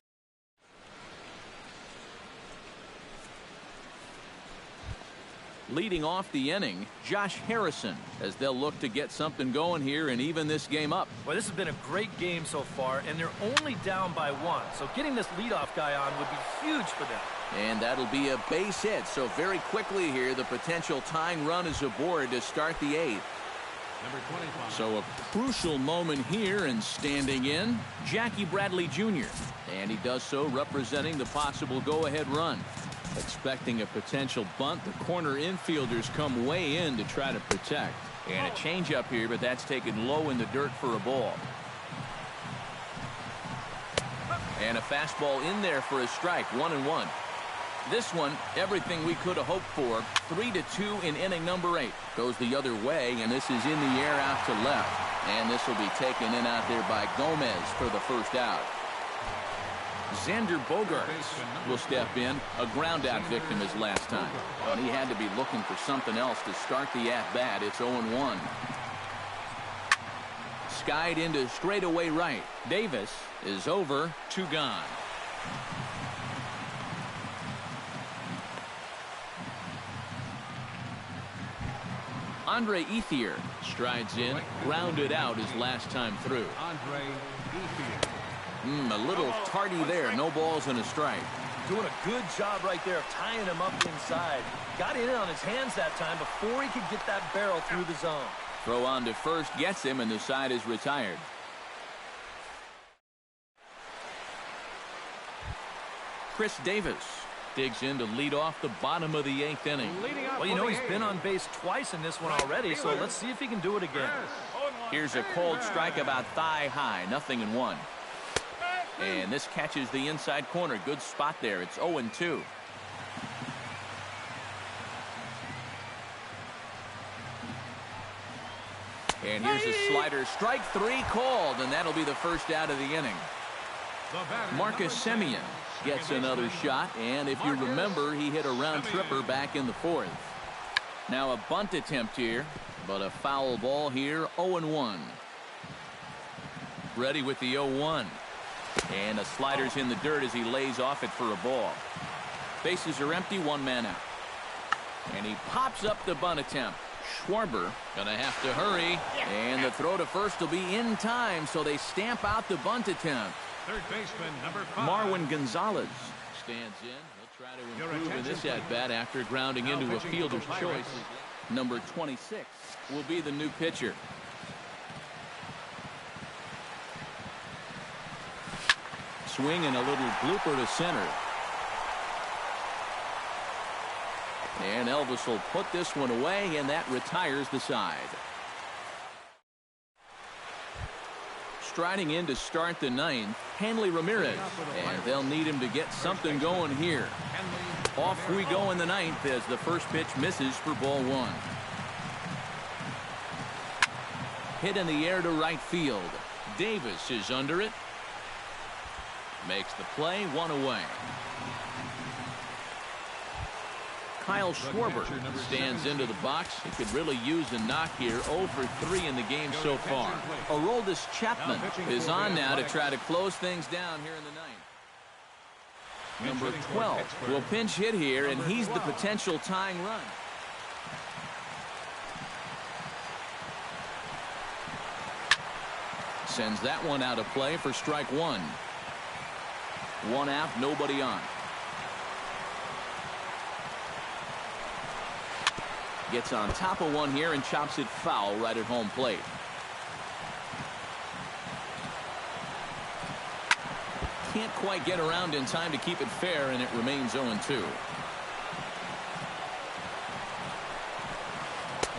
Leading off the inning, Josh Harrison, as they'll look to get something going here and even this game up. Well, this has been a great game so far, and they're only down by 1. So getting this leadoff guy on would be huge for them. And that'll be a base hit. So very quickly here, the potential tying run is aboard to start the 8th. So a crucial moment here, and standing in, Jackie Bradley Jr. And he does so representing the possible go-ahead run. Expecting a potential bunt, the corner infielders come way in to try to protect. And a changeup here, but that's taken low in the dirt for a ball. And a fastball in there for a strike, 1-1. This one, everything we could have hoped for. 3-2 in inning number 8. Goes the other way, and this is in the air out to left. And this will be taken in out there by Gomez for the first out. Xander Bogaerts will step in. A ground-out victim his last time. But he had to be looking for something else to start the at-bat. It's 0-1. Skied into straightaway right. Davis is over, 2 gone. Andre Ethier strides in, grounded out his last time through. Andre Ethier. A little tardy there. No balls and a strike. Doing a good job right there of tying him up inside. Got in on his hands that time before he could get that barrel through the zone. Throw on to first gets him, and the side is retired. Chris Davis digs in to lead off the bottom of the 8th inning. Well, you know, he's been on base twice in this one already, so let's see if he can do it again. Here's a cold strike about thigh high, 0-1. And this catches the inside corner. Good spot there. It's 0-2. And here's a slider. Strike 3 called, and that'll be the first out of the inning. Marcus Semien gets another shot, and if you remember, he hit a round tripper back in the 4th. Now a bunt attempt here, but a foul ball here, 0-1. Ready with the 0-1. And a slider's in the dirt as he lays off it for a ball. Bases are empty, 1 man out. And he pops up the bunt attempt. Schwarber gonna have to hurry, and the throw to first will be in time, so they stamp out the bunt attempt. Third baseman, number 5. Marwin Gonzalez stands in. He'll try to improve in this at-bat after grounding into a fielder's choice. Number 26 will be the new pitcher. Swing and a little blooper to center. And Elvis will put this one away, and that retires the side. Striding in to start the ninth, Hanley Ramirez. And they'll need him to get something going here. Off we go in the ninth as the first pitch misses for ball 1. Hit in the air to right field. Davis is under it. Makes the play, 1 away. Kyle Schwarber stands into the box. He could really use a knock here. 0 for 3 in the game so far. Aroldis Chapman is on now to try to close things down here in the ninth. Number 12 will pinch hit here, and he's the potential tying run. Sends that one out of play for strike 1. 1 out, nobody on. Gets on top of one here and chops it foul right at home plate. Can't quite get around in time to keep it fair, and it remains 0-2.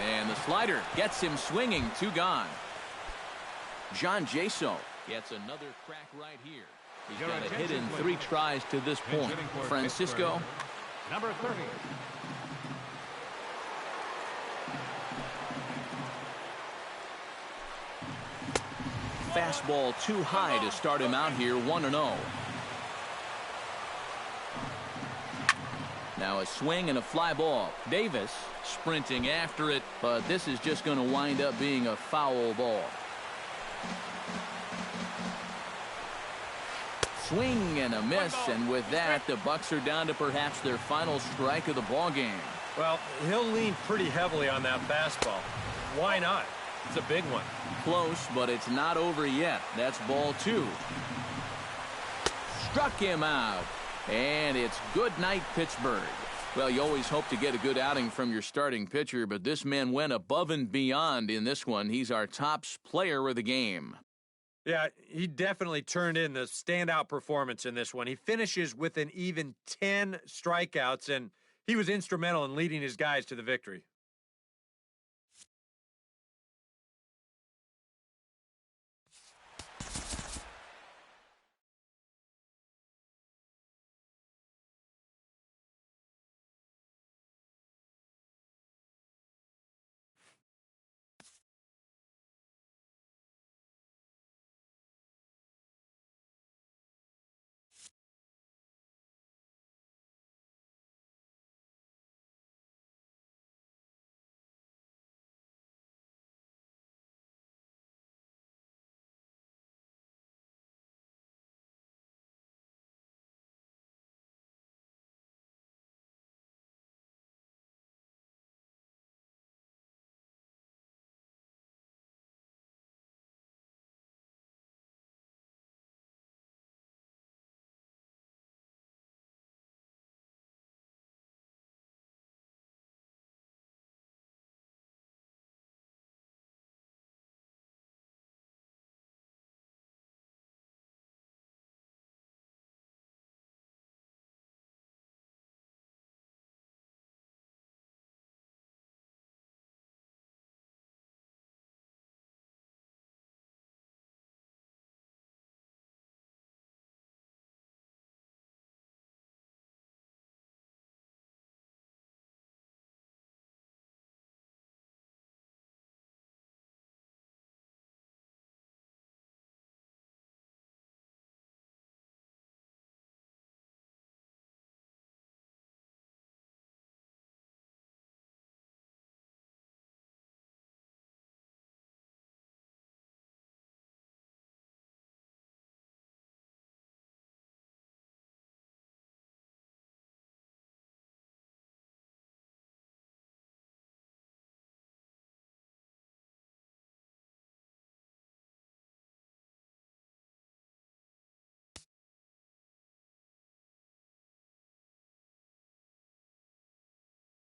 And the slider gets him swinging. 2 gone. John Jaso gets another crack right here. He's got a hit in 3 tries to this point. Francisco. Number 30. Fastball too high to start him out here, 1-0. Now a swing and a fly ball. Davis sprinting after it, but this is just going to wind up being a foul ball. Swing and a miss, and with that, the Bucs are down to perhaps their final strike of the ball game. Well, he'll lean pretty heavily on that fastball. Why not? It's a big one. Close, but it's not over yet. That's ball 2. Struck him out. And it's good night, Pittsburgh. Well, you always hope to get a good outing from your starting pitcher, but this man went above and beyond in this one. He's our top player of the game. Yeah, he definitely turned in the standout performance in this one. He finishes with an even 10 strikeouts, and he was instrumental in leading his guys to the victory.